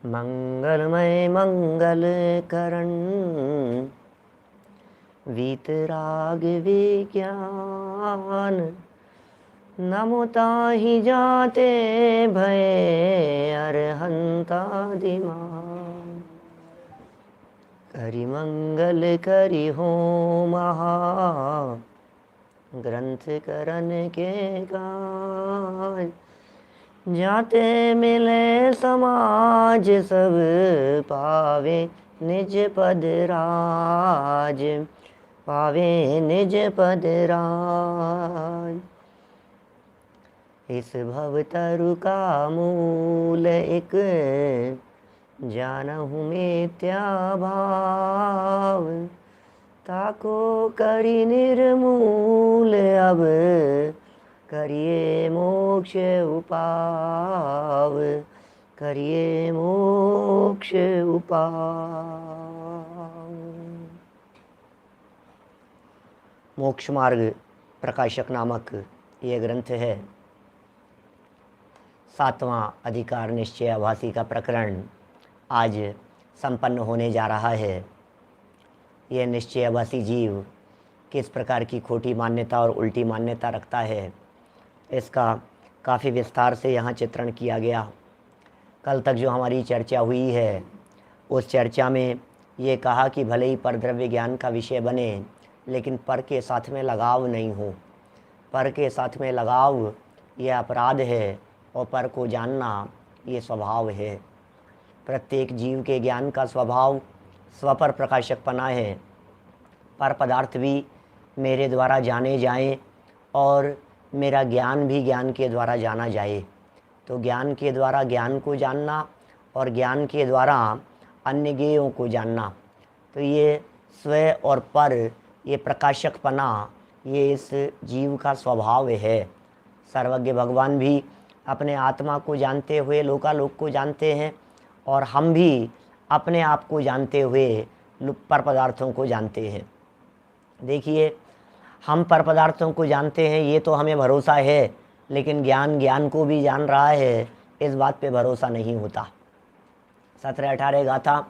मंगलमय मंगल करण वीतराग विज्ञान। नमो ताहि जाते भय अरहंतादिमान। करि मंगल करि होम महा ग्रंथ करन के काज। जाते मिले समाज सब पावे निज पद राज। पावे निज पद राज। इस भव तरु का मूल एक जानहु मिथ्या भाव। ताको करि निर्मूल अब करिए मोक्ष उपाव। करिए मोक्ष उपाव। मोक्ष मार्ग प्रकाशक नामक ये ग्रंथ है। 7वां अधिकार निश्चय आभासी का प्रकरण आज संपन्न होने जा रहा है। यह निश्चय आभासी जीव किस प्रकार की खोटी मान्यता और उल्टी मान्यता रखता है, इसका काफ़ी विस्तार से यहाँ चित्रण किया गया। कल तक जो हमारी चर्चा हुई है, उस चर्चा में ये कहा कि भले ही परद्रव्य ज्ञान का विषय बने, लेकिन पर के साथ में लगाव नहीं हो। पर के साथ में लगाव ये अपराध है और पर को जानना ये स्वभाव है। प्रत्येक जीव के ज्ञान का स्वभाव स्वपर प्रकाशकपना है। पर पदार्थ भी मेरे द्वारा जाने जाएं और मेरा ज्ञान भी ज्ञान के द्वारा जाना जाए। तो ज्ञान के द्वारा ज्ञान को जानना और ज्ञान के द्वारा अन्य ज्ञेयों को जानना, तो ये स्व और पर, ये प्रकाशकपना, ये इस जीव का स्वभाव है। सर्वज्ञ भगवान भी अपने आत्मा को जानते हुए लोकालोक को जानते हैं, और हम भी अपने आप को जानते हुए पर पदार्थों को जानते हैं। देखिए, हम पर पदार्थों को जानते हैं, ये तो हमें भरोसा है, लेकिन ज्ञान को भी जान रहा है, इस बात पे भरोसा नहीं होता। 17-18 गाथा।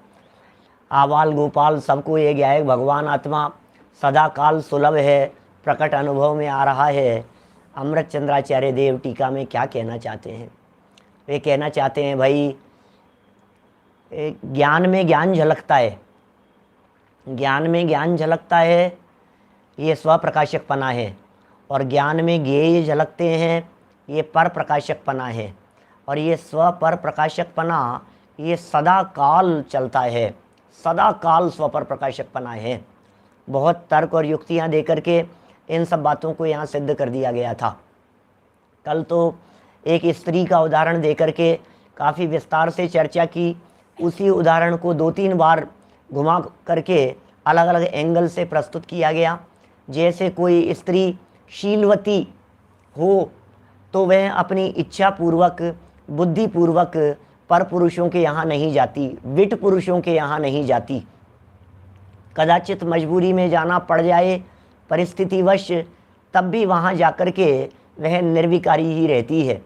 आबाल गोपाल सबको ये ज्ञायक भगवान आत्मा सदा काल सुलभ है, प्रकट अनुभव में आ रहा है। अमृत चंद्राचार्य देव टीका में क्या कहना चाहते हैं? वे कहना चाहते हैं, भाई ज्ञान में ज्ञान झलकता है, ज्ञान में ज्ञान झलकता है, ये स्वप्रकाशकपना है। और ज्ञान में ज्ञेय झलकते हैं, ये पर प्रकाशकपना है। और ये स्व पर प्रकाशकपना ये सदा काल चलता है, सदा काल स्व पर प्रकाशकपना है। बहुत तर्क और युक्तियाँ दे करके इन सब बातों को यहाँ सिद्ध कर दिया गया था। कल तो एक स्त्री का उदाहरण दे करके काफ़ी विस्तार से चर्चा की। उसी उदाहरण को 2-3 बार घुमा करके अलग अलग एंगल से प्रस्तुत किया गया। जैसे कोई स्त्री शीलवती हो तो वह अपनी इच्छा पूर्वक, बुद्धिपूर्वक पर पुरुषों के यहाँ नहीं जाती, विट पुरुषों के यहाँ नहीं जाती। कदाचित मजबूरी में जाना पड़ जाए परिस्थितिवश, तब भी वहाँ जाकर के वह निर्विकारी ही रहती है।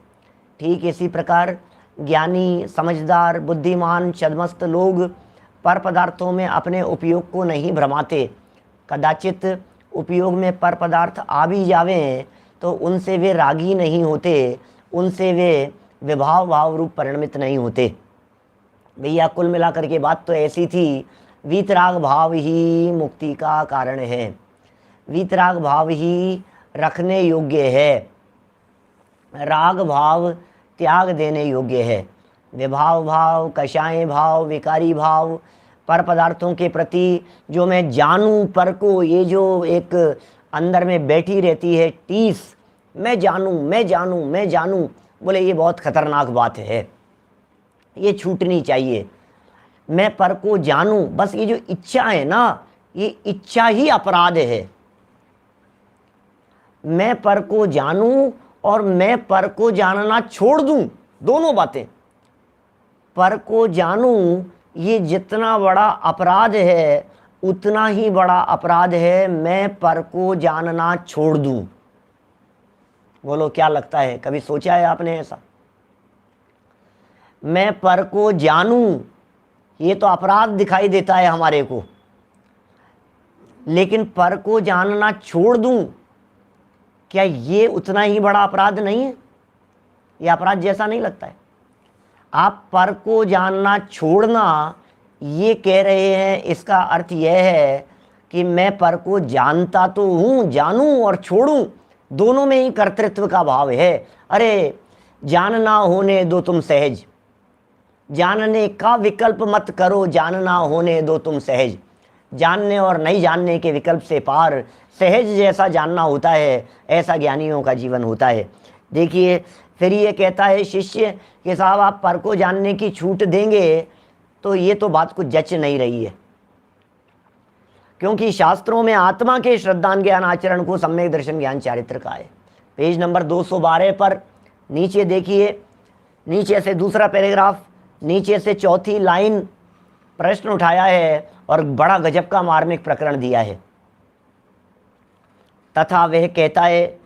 ठीक इसी प्रकार ज्ञानी, समझदार, बुद्धिमान, सद्मस्त लोग पर पदार्थों में अपने उपयोग को नहीं भ्रमाते। कदाचित उपयोग में पर पदार्थ आ भी जावें तो उनसे वे रागी नहीं होते, उनसे वे विभाव भाव रूप परिणमित नहीं होते। भैया कुल मिलाकर के बात तो ऐसी थी, वीतराग भाव ही मुक्ति का कारण है। वीतराग भाव ही रखने योग्य है, राग भाव त्याग देने योग्य है। विभाव भाव, कषाय भाव, विकारी भाव, पर पदार्थों के प्रति जो मैं जानूं पर को, ये जो एक अंदर में बैठी रहती है टीस, मैं जानूं मैं जानूं मैं जानूं, बोले ये बहुत खतरनाक बात है, ये छूटनी चाहिए। मैं पर को जानूं, बस ये जो इच्छा है ना, ये इच्छा ही अपराध है। मैं पर को जानूं और मैं पर को जानना छोड़ दूं, दोनों बातें। पर को जानूं ये जितना बड़ा अपराध है, उतना ही बड़ा अपराध है मैं पर को जानना छोड़ दूं। बोलो क्या लगता है, कभी सोचा है आपने ऐसा? मैं पर को जानूं, ये तो अपराध दिखाई देता है हमारे को। लेकिन पर को जानना छोड़ दूं, क्या ये उतना ही बड़ा अपराध नहीं है? ये अपराध जैसा नहीं लगता है? आप पर को जानना छोड़ना ये कह रहे हैं, इसका अर्थ यह है कि मैं पर को जानता तो हूं, जानूं और छोड़ूं दोनों में ही कर्तृत्व का भाव है। अरे जानना होने दो तुम सहज, जानने का विकल्प मत करो, जानना होने दो तुम सहज। जानने और नहीं जानने के विकल्प से पार सहज जैसा जानना होता है, ऐसा ज्ञानियों का जीवन होता है। देखिए फिर ये कहता है शिष्य कि साहब आप पर को जानने की छूट देंगे तो ये तो बात कुछ जच नहीं रही है, क्योंकि शास्त्रों में आत्मा के श्रद्धान ज्ञान आचरण को सम्यक दर्शन ज्ञान चारित्र का है। पेज नंबर 212 पर नीचे देखिए, नीचे से दूसरा पैराग्राफ, नीचे से चौथी लाइन प्रश्न उठाया है और बड़ा गजब का मार्मिक प्रकरण दिया है। तथा वह कहता है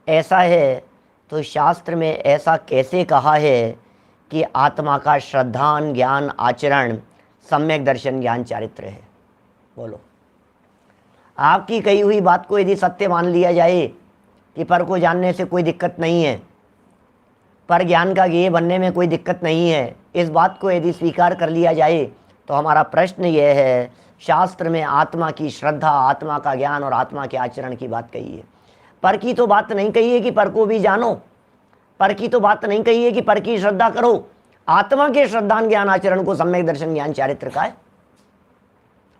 ऐसा है तो शास्त्र में ऐसा कैसे कहा है कि आत्मा का श्रद्धान ज्ञान आचरण सम्यक दर्शन ज्ञान चारित्र है? बोलो, आपकी कही हुई बात को यदि सत्य मान लिया जाए कि पर को जानने से कोई दिक्कत नहीं है, पर ज्ञान का ज्ञेय बनने में कोई दिक्कत नहीं है, इस बात को यदि स्वीकार कर लिया जाए तो हमारा प्रश्न यह है, शास्त्र में आत्मा की श्रद्धा, आत्मा का ज्ञान और आत्मा के आचरण की बात कही है। पर की तो बात नहीं कही है कि पर को भी जानो, पर की तो बात नहीं कही है कि पर की श्रद्धा करो। आत्मा के श्रद्धान ज्ञान आचरण को सम्यक दर्शन ज्ञान चारित्र का है।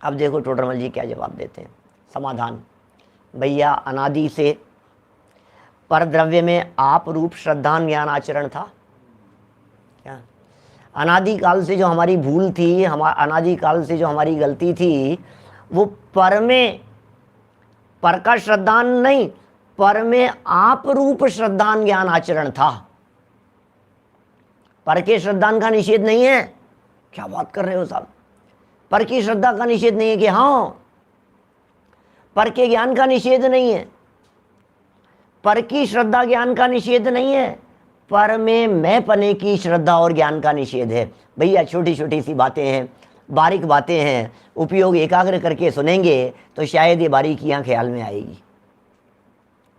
अब देखो टोडरमल जी क्या जवाब देते हैं। समाधान, भैया अनादि से पर द्रव्य में आप रूप श्रद्धान ज्ञान आचरण था क्या? अनादि काल से जो हमारी भूल थी, अनादि काल से जो हमारी गलती थी, वो पर में, पर का श्रद्धान नहीं, पर में आप रूप श्रद्धान ज्ञान आचरण था। पर के श्रद्धान का निषेध नहीं है। क्या बात कर रहे हो साहब? पर की श्रद्धा का निषेध नहीं है कि हाँ, पर के ज्ञान का निषेध नहीं है, पर की श्रद्धा ज्ञान का निषेध नहीं है, पर में मैं पने की श्रद्धा और ज्ञान का निषेध है। भैया छोटी छोटी सी बातें हैं, बारीक बातें हैं, उपयोग एकाग्र करके सुनेंगे तो शायद ये बारीकियां ख्याल में आएगी।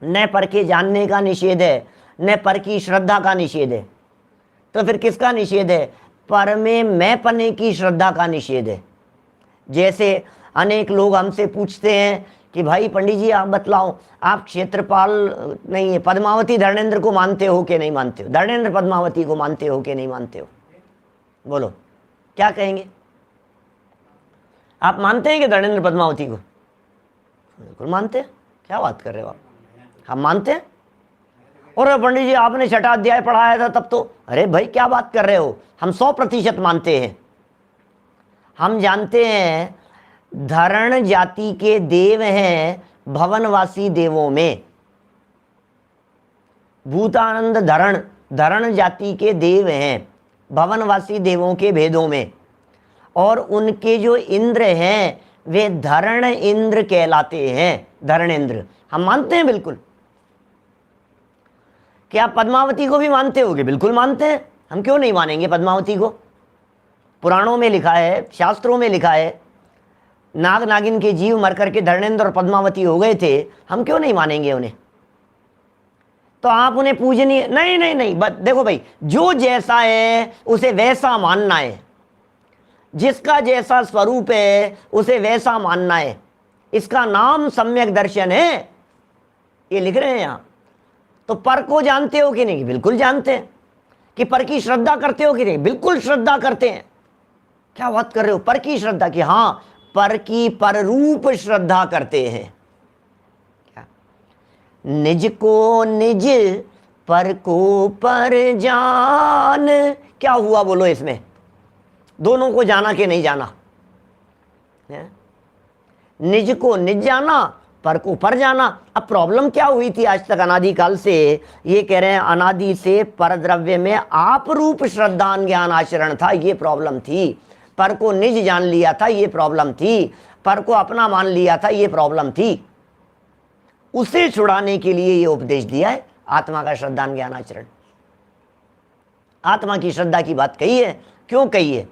न पर के जानने का निषेध है, न पर की श्रद्धा का निषेध है, तो फिर किसका निषेध है? पर में मैं पने की श्रद्धा का निषेध है। जैसे अनेक लोग हमसे पूछते हैं कि भाई पंडित जी आप बतलाओ, आप क्षेत्रपाल नहीं है पद्मावती धर्मेंद्र को मानते हो कि नहीं मानते हो? धर्मेंद्र पद्मावती को मानते हो कि नहीं मानते हो? बोलो क्या कहेंगे? आप मानते हैं कि धर्मेंद्र पद्मावती को? बिल्कुल मानते हैं। क्या बात कर रहे हो आप? हम मानते हैं। और पंडित जी आपने छठा अध्याय पढ़ाया था तब तो, अरे भाई क्या बात कर रहे हो, हम 100% मानते हैं। हम जानते हैं धरण जाति के देव हैं भवनवासी देवों में। भूतानंद धरण, धरण जाति के देव हैं भवनवासी देवों के भेदों में, और उनके जो इंद्र हैं वे धरण इंद्र कहलाते हैं। धरण इंद्र हम मानते हैं बिल्कुल। क्या आप पद्मावती को भी मानते होगे? बिल्कुल मानते हैं। हम क्यों नहीं मानेंगे पद्मावती को? पुराणों में लिखा है, शास्त्रों में लिखा है, नाग नागिन के जीव मर करके धर्मेंद्र और पद्मावती हो गए थे, हम क्यों नहीं मानेंगे उन्हें? तो आप उन्हें पूजनीय नहीं नहीं नहीं, देखो भाई, जो जैसा है उसे वैसा मानना है, जिसका जैसा स्वरूप है उसे वैसा मानना है। इसका नाम सम्यक दर्शन है, ये लिख रहे हैं यहां। तो पर को जानते हो कि नहीं? बिल्कुल जानते हैं। कि पर की श्रद्धा करते हो कि नहीं? बिल्कुल श्रद्धा करते हैं। क्या बात कर रहे हो? पर की श्रद्धा की, हाँ, पर की पर रूप श्रद्धा करते हैं। क्या? निज को निज पर को पर जान। क्या हुआ बोलो इसमें? दोनों को जाना कि नहीं जाना? निज को निज जाना, पर को पर जाना। अब प्रॉब्लम क्या हुई थी आज तक अनादि काल से? ये कह रहे हैं अनादि से पर द्रव्य में आप रूप श्रद्धान ज्ञान आचरण था, ये प्रॉब्लम थी। पर को निज जान लिया था, ये प्रॉब्लम थी। पर को अपना मान लिया था, ये प्रॉब्लम थी। उसे छुड़ाने के लिए ये उपदेश दिया है आत्मा का श्रद्धान ज्ञान आचरण। आत्मा की श्रद्धा की बात कही है। क्यों कही है?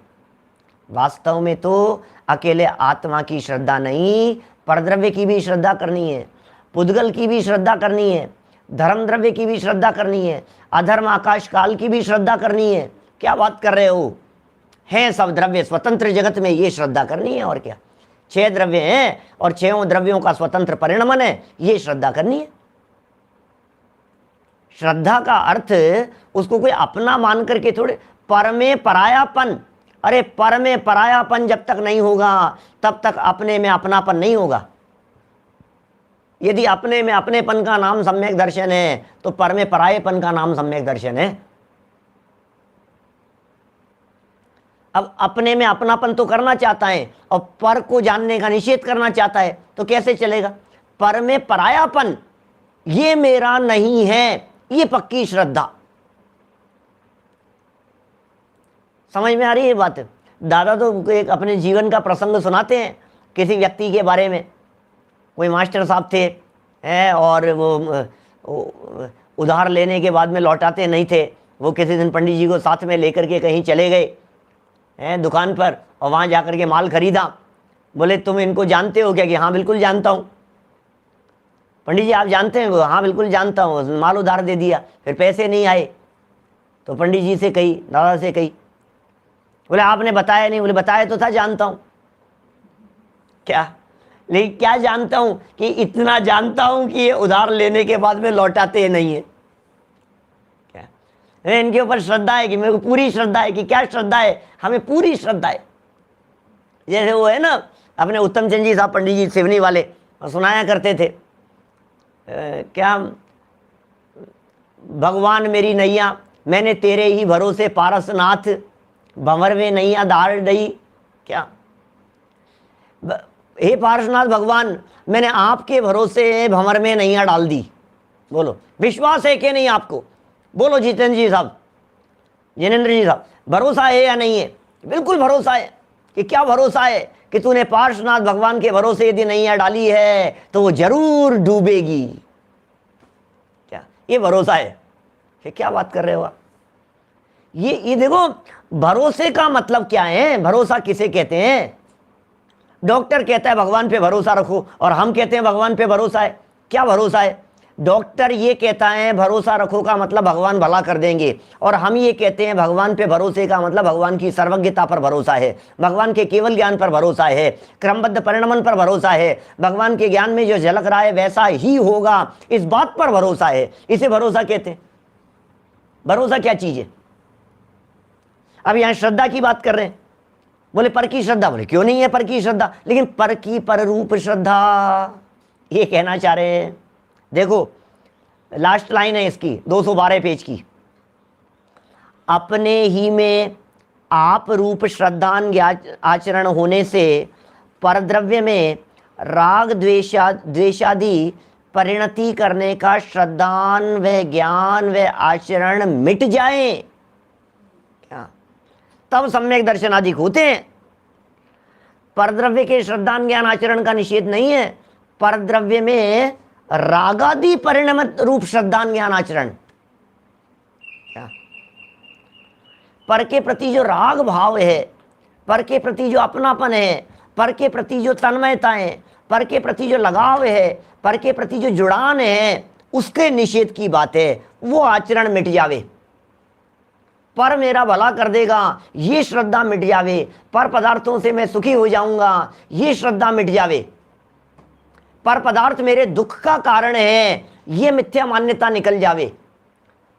वास्तव में तो अकेले आत्मा की श्रद्धा नहीं, परद्रव्य की भी श्रद्धा करनी है, पुद्गल की भी श्रद्धा करनी है, धर्म द्रव्य की भी श्रद्धा करनी है, अधर्म आकाश काल की भी श्रद्धा करनी है। क्या बात कर रहे हो? हैं सब द्रव्य स्वतंत्र जगत में, ये श्रद्धा करनी है। और क्या, 6 द्रव्य हैं और 6 द्रव्यों का स्वतंत्र परिणमन है, ये श्रद्धा करनी है। श्रद्धा का अर्थ उसको कोई अपना मान करके थोड़े, पर में परायापन। अरे पर में परायापन जब तक नहीं होगा तब तक अपने में अपनापन नहीं होगा। यदि अपने में अपनेपन का नाम सम्यक दर्शन है तो पर में परायेपन का नाम सम्यक दर्शन है। अब अपने में अपनापन तो करना चाहता है और पर को जानने का निषेध करना चाहता है, तो कैसे चलेगा? पर में परायापन ये मेरा नहीं है, ये पक्की श्रद्धा। समझ में आ रही है बात? दादा तो एक अपने जीवन का प्रसंग सुनाते हैं किसी व्यक्ति के बारे में। कोई मास्टर साहब थे और वो उधार लेने के बाद में लौटाते नहीं थे। वो किसी दिन पंडित जी को साथ में लेकर के कहीं चले गए दुकान पर और वहाँ जाकर के माल खरीदा। बोले तुम इनको जानते हो क्या? कि हाँ बिल्कुल जानता हूँ। पंडित जी आप जानते हैं? हाँ बिल्कुल जानता हूँ। माल उधार दे दिया, फिर पैसे नहीं आए। तो पंडित जी से कही, दादा से कही, बोले आपने बताया नहीं। बोले बताया तो था, जानता हूँ। क्या? लेकिन क्या जानता हूँ? कि इतना जानता हूँ कि ये उधार लेने के बाद में लौटाते नहीं है। क्या इनके ऊपर श्रद्धा है कि मेरे को पूरी श्रद्धा है। कि क्या श्रद्धा है? हमें पूरी श्रद्धा है। जैसे वो है ना अपने उत्तम चंद जी साहब पंडित जी सिवनी वाले सुनाया करते थे, क्या भगवान मेरी नैया मैंने तेरे ही भरोसे पारसनाथ, भंवर में नैया दार डई। क्या? हे पारसनाथ भगवान, मैंने आपके भरोसे भंवर में नैया डाल दी। बोलो विश्वास है कि नहीं आपको? बोलो जितेंद्र जी साहब, जिनेंद्र जी साहब, भरोसा है या नहीं है? बिल्कुल भरोसा है। कि क्या भरोसा है? कि तूने पार्श्वनाथ भगवान के भरोसे यदि नैया डाली है तो वो जरूर डूबेगी। क्या ये भरोसा है? कि क्या बात कर रहे हो आप? ये देखो, भरोसे का मतलब क्या है? भरोसा किसे कहते हैं? डॉक्टर कहता है भगवान पे भरोसा रखो और हम कहते हैं भगवान पे भरोसा है। क्या भरोसा है? डॉक्टर ये कहता है भरोसा रखो का मतलब भगवान भला कर देंगे, और हम ये कहते हैं भगवान पे भरोसे का मतलब भगवान की सर्वज्ञता पर भरोसा है, भगवान के केवल ज्ञान पर भरोसा है, क्रमबद्ध परिणमन पर भरोसा है, भगवान के ज्ञान में जो झलक रहा है वैसा ही होगा, इस बात पर भरोसा है। इसे भरोसा कहते हैं। भरोसा क्या चीज है? अब यहां श्रद्धा की बात कर रहे हैं। बोले पर की श्रद्धा। बोले क्यों नहीं है पर की श्रद्धा? लेकिन पर की पर रूप श्रद्धा ये कहना चाह रहे हैं। देखो लास्ट लाइन है इसकी 212 पेज की। अपने ही में आप रूप श्रद्धान आचरण होने से परद्रव्य में राग द्वेषादि परिणति करने का श्रद्धान व ज्ञान व आचरण मिट जाए, क्या तब सम्यक दर्शन आदि होते हैं। परद्रव्य के श्रद्धान ज्ञान आचरण का निषेध नहीं है। परद्रव्य में रागादि परिणमित रूप श्रद्धान ज्ञान आचरण, क्या पर के प्रति जो राग भाव है, पर के प्रति जो अपनापन है, पर के प्रति जो तन्मयता है, पर के प्रति जो लगाव है, पर के प्रति जो जुड़ान है, उसके निषेध की बात है। वो आचरण मिट जावे, पर मेरा भला कर देगा ये श्रद्धा मिट जावे, पर पदार्थों से मैं सुखी हो जाऊंगा ये श्रद्धा मिट जावे, पर पदार्थ मेरे दुख का कारण है ये मिथ्या मान्यता निकल जावे,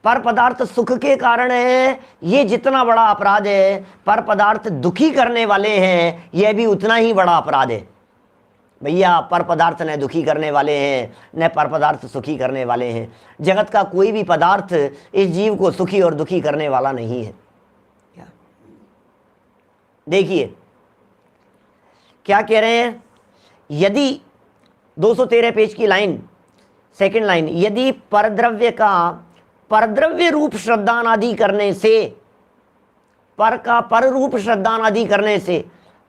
पर पदार्थ सुख के कारण है ये जितना बड़ा अपराध है, पर पदार्थ दुखी करने वाले हैं यह भी उतना ही बड़ा अपराध है। भैया पर पदार्थ न दुखी करने वाले हैं न पर पदार्थ सुखी करने वाले हैं। जगत का कोई भी पदार्थ इस जीव को सुखी और दुखी करने वाला नहीं है। देखिए क्या कह रहे हैं, यदि 213 पेज की लाइन, सेकंड लाइन, यदि परद्रव्य का परद्रव्य रूप श्रद्धान आदि करने से, पर का पर रूप श्रद्धान आदि करने से,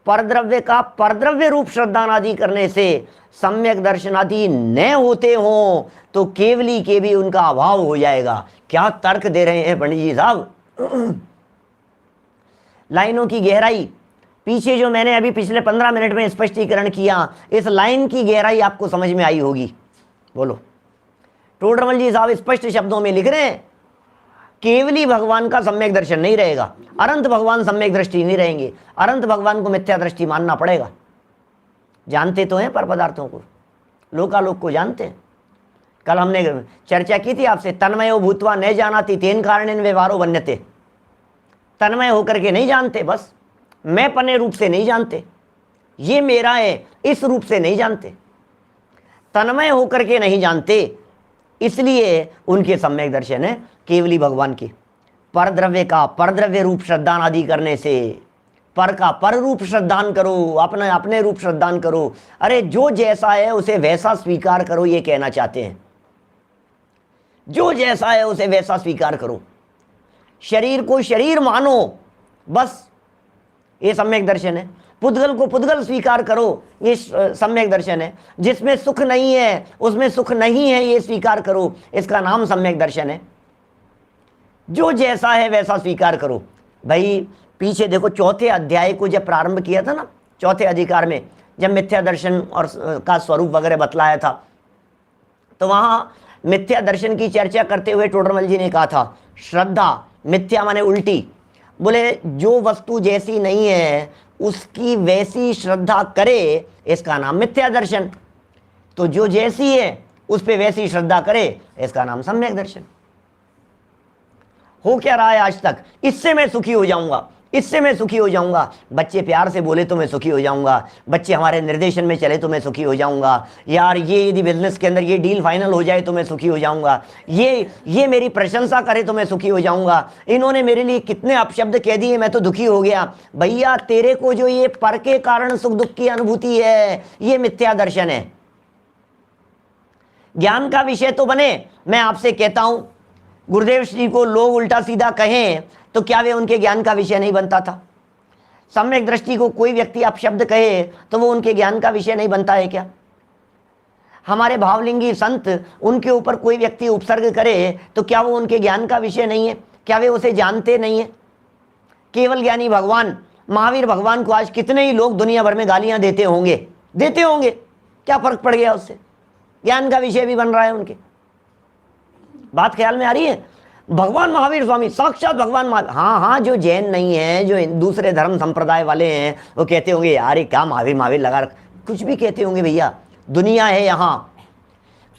परद्रव्य का परद्रव्य रूप श्रद्धान आदि करने से सम्यक दर्शन आदि न होते हो तो केवली के भी उनका अभाव हो जाएगा। क्या तर्क दे रहे हैं पंडित जी साहब? लाइनों की गहराई, पीछे जो मैंने अभी पिछले 15 मिनट में स्पष्टीकरण किया, इस लाइन की गहराई आपको समझ में आई होगी। बोलो। टोडरमल जी साहब स्पष्ट शब्दों में लिख रहे हैं, केवली भगवान का सम्यक दर्शन नहीं रहेगा, अनंत भगवान सम्यक दृष्टि नहीं रहेंगे, अनंत भगवान को मिथ्या दृष्टि मानना पड़ेगा। जानते तो हैं पर पदार्थों को, लोकालोक को जानते हैं। कल हमने चर्चा की थी आपसे, तन्मयो भूतवा न जानाति तेन कारणेन व्यवहारो बन्यते। तन्मय होकर के नहीं जानते, बस मैं पने रूप से नहीं जानते, ये मेरा है इस रूप से नहीं जानते, तन्मय होकर के नहीं जानते, इसलिए उनके सम्यक दर्शन है केवली भगवान के। परद्रव्य का परद्रव्य रूप श्रद्धान आदि करने से, पर का पर रूप श्रद्धान करो, अपने अपने रूप श्रद्धान करो। अरे जो जैसा है उसे वैसा स्वीकार करो, ये कहना चाहते हैं। जो जैसा है उसे वैसा स्वीकार करो, शरीर को शरीर मानो, बस ये सम्यक दर्शन है। पुद्गल को पुद्गल स्वीकार करो, ये सम्यक दर्शन है। जिसमें सुख नहीं है उसमें सुख नहीं है, ये स्वीकार करो, इसका नाम सम्यक दर्शन है। जो जैसा है वैसा स्वीकार करो। भाई पीछे देखो, चौथे अध्याय को जब प्रारंभ किया था ना, चौथे अधिकार में जब मिथ्या दर्शन और का स्वरूप वगैरह बतलाया था, तो वहां मिथ्या दर्शन की चर्चा करते हुए टोडरमल जी ने कहा था, श्रद्धा मिथ्या माने उल्टी, बोले जो वस्तु जैसी नहीं है उसकी वैसी श्रद्धा करे, इसका नाम मिथ्या दर्शन। तो जो जैसी है उस पे वैसी श्रद्धा करे, इसका नाम सम्यक दर्शन। हो क्या रहा है आज तक, इससे मैं सुखी हो जाऊंगा, इससे मैं सुखी हो जाऊंगा, बच्चे प्यार से बोले तो मैं सुखी हो जाऊंगा, बच्चे हमारे निर्देशन में चले तो मैं सुखी हो जाऊंगा, यार ये यदि बिजनेस के अंदर ये डील फाइनल हो जाए तो मैं सुखी हो जाऊंगा, ये मेरी प्रशंसा करे तो मैं सुखी हो जाऊंगा, इन्होंने मेरे लिए कितने अपशब्द कह दिए मैं तो दुखी हो गया। भैया तेरे को जो ये पर के कारण सुख दुख की अनुभूति है, ये मिथ्या दर्शन है। ज्ञान का विषय तो बने। मैं आपसे कहता हूं, गुरुदेव श्री को लोग उल्टा सीधा कहें तो क्या वे उनके ज्ञान का विषय नहीं बनता था? सम्यक दृष्टि को कोई व्यक्ति अपशब्द कहे तो वो उनके ज्ञान का विषय नहीं बनता है क्या? हमारे भावलिंगी संत, उनके ऊपर कोई व्यक्ति उपसर्ग करे तो क्या वो उनके ज्ञान का विषय नहीं है? क्या वे उसे जानते नहीं है? केवल ज्ञानी भगवान महावीर भगवान को आज कितने ही लोग दुनिया भर में गालियां देते होंगे, क्या फर्क पड़ गया उससे? ज्ञान का विषय भी बन रहा है उनके। बात ख्याल में आ रही है? भगवान महावीर स्वामी साक्षात भगवान महावीर। हाँ, जो जैन नहीं है, जो दूसरे धर्म संप्रदाय वाले हैं, वो कहते होंगे यार ये क्या महावीर महावीर लगा, कुछ भी कहते होंगे। भैया दुनिया है यहाँ,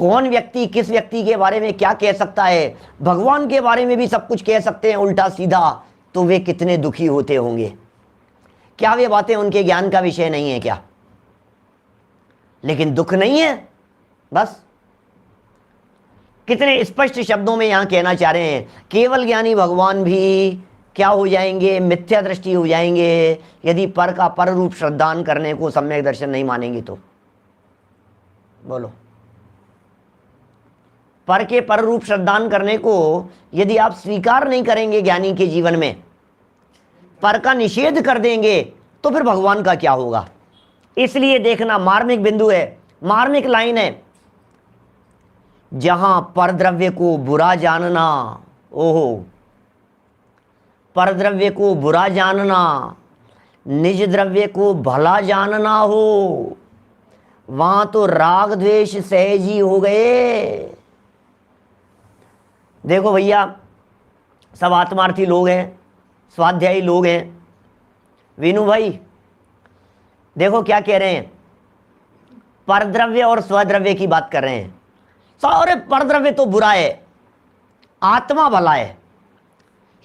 कौन व्यक्ति किस व्यक्ति के बारे में क्या कह सकता है? भगवान के बारे में भी सब कुछ कह सकते हैं उल्टा सीधा, तो वे कितने दुखी होते होंगे। क्या वे बातें उनके ज्ञान का विषय नहीं है क्या? लेकिन दुख नहीं है। बस कितने स्पष्ट शब्दों में यहां कहना चाह रहे हैं, केवल ज्ञानी भगवान भी क्या हो जाएंगे? मिथ्या दृष्टि हो जाएंगे, यदि पर का पर रूप श्रद्धान करने को सम्यक दर्शन नहीं मानेंगे तो। बोलो, पर के पर रूप श्रद्धान करने को यदि आप स्वीकार नहीं करेंगे ज्ञानी के जीवन में, पर का निषेध कर देंगे, तो फिर भगवान का क्या होगा? इसलिए देखना, मार्मिक बिंदु है, मार्मिक लाइन है। जहां परद्रव्य को बुरा जानना, ओहो, परद्रव्य को बुरा जानना, निज द्रव्य को भला जानना हो, वहां तो राग द्वेष सहज ही हो गए। देखो भैया, सब आत्मार्थी लोग हैं, स्वाध्यायी लोग हैं। वीनू भाई देखो क्या कह रहे हैं, परद्रव्य और स्वद्रव्य की बात कर रहे हैं। सारे परद्रव्य तो बुरा है, आत्मा भला है।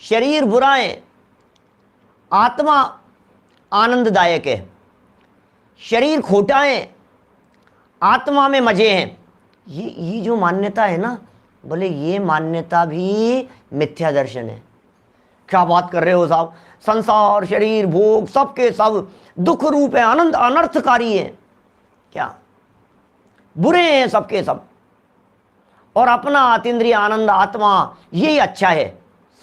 शरीर बुरा है, आत्मा आनंददायक है। शरीर खोटा है, आत्मा में मजे हैं। ये जो मान्यता है ना, बोले ये मान्यता भी मिथ्या दर्शन है। क्या बात कर रहे हो साहब? संसार, शरीर, भोग सबके सब दुख रूप है, आनंद अनर्थकारी है। क्या बुरे हैं सबके सब, और अपना अतीन्द्रिय आनंद आत्मा यही अच्छा है।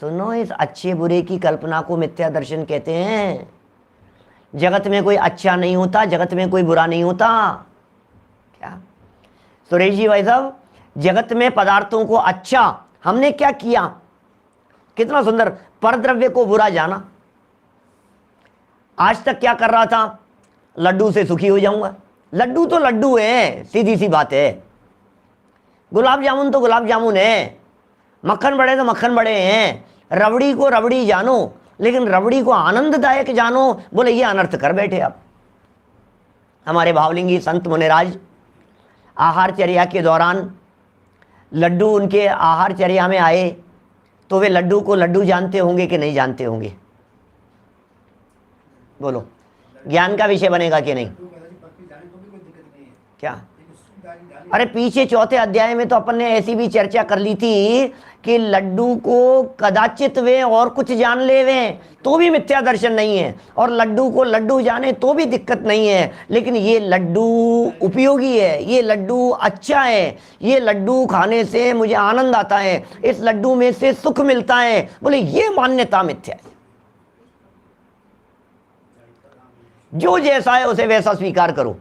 सुनो, इस अच्छे बुरे की कल्पना को मिथ्या दर्शन कहते हैं। जगत में कोई अच्छा नहीं होता, जगत में कोई बुरा नहीं होता। क्या सुरेश जी भाई साहब, जगत में पदार्थों को अच्छा हमने क्या किया? कितना सुंदर परद्रव्य को बुरा जाना। आज तक क्या कर रहा था, लड्डू से सुखी हो जाऊंगा। लड्डू तो लड्डू है, सीधी सी बात है। गुलाब जामुन तो गुलाब जामुन है, मक्खन बड़े तो मक्खन बड़े हैं। रबड़ी को रबड़ी जानो, लेकिन रबड़ी को आनंददायक जानो, बोले ये अनर्थ कर बैठे आप। हमारे भावलिंगी संत मुनिराज आहारचर्या के दौरान लड्डू उनके आहारचर्या में आए, तो वे लड्डू को लड्डू जानते होंगे कि नहीं जानते होंगे? बोलो, ज्ञान का विषय बनेगा कि नहीं? क्या? अरे पीछे चौथे अध्याय में तो अपन ने ऐसी भी चर्चा कर ली थी कि लड्डू को कदाचित वे और कुछ जान ले वे तो भी मिथ्या दर्शन नहीं है, और लड्डू को लड्डू जाने तो भी दिक्कत नहीं है। लेकिन ये लड्डू उपयोगी है, ये लड्डू अच्छा है, ये लड्डू खाने से मुझे आनंद आता है, इस लड्डू में से सुख मिलता है, बोले ये मान्यता मिथ्या है। जो जैसा है उसे वैसा स्वीकार करो।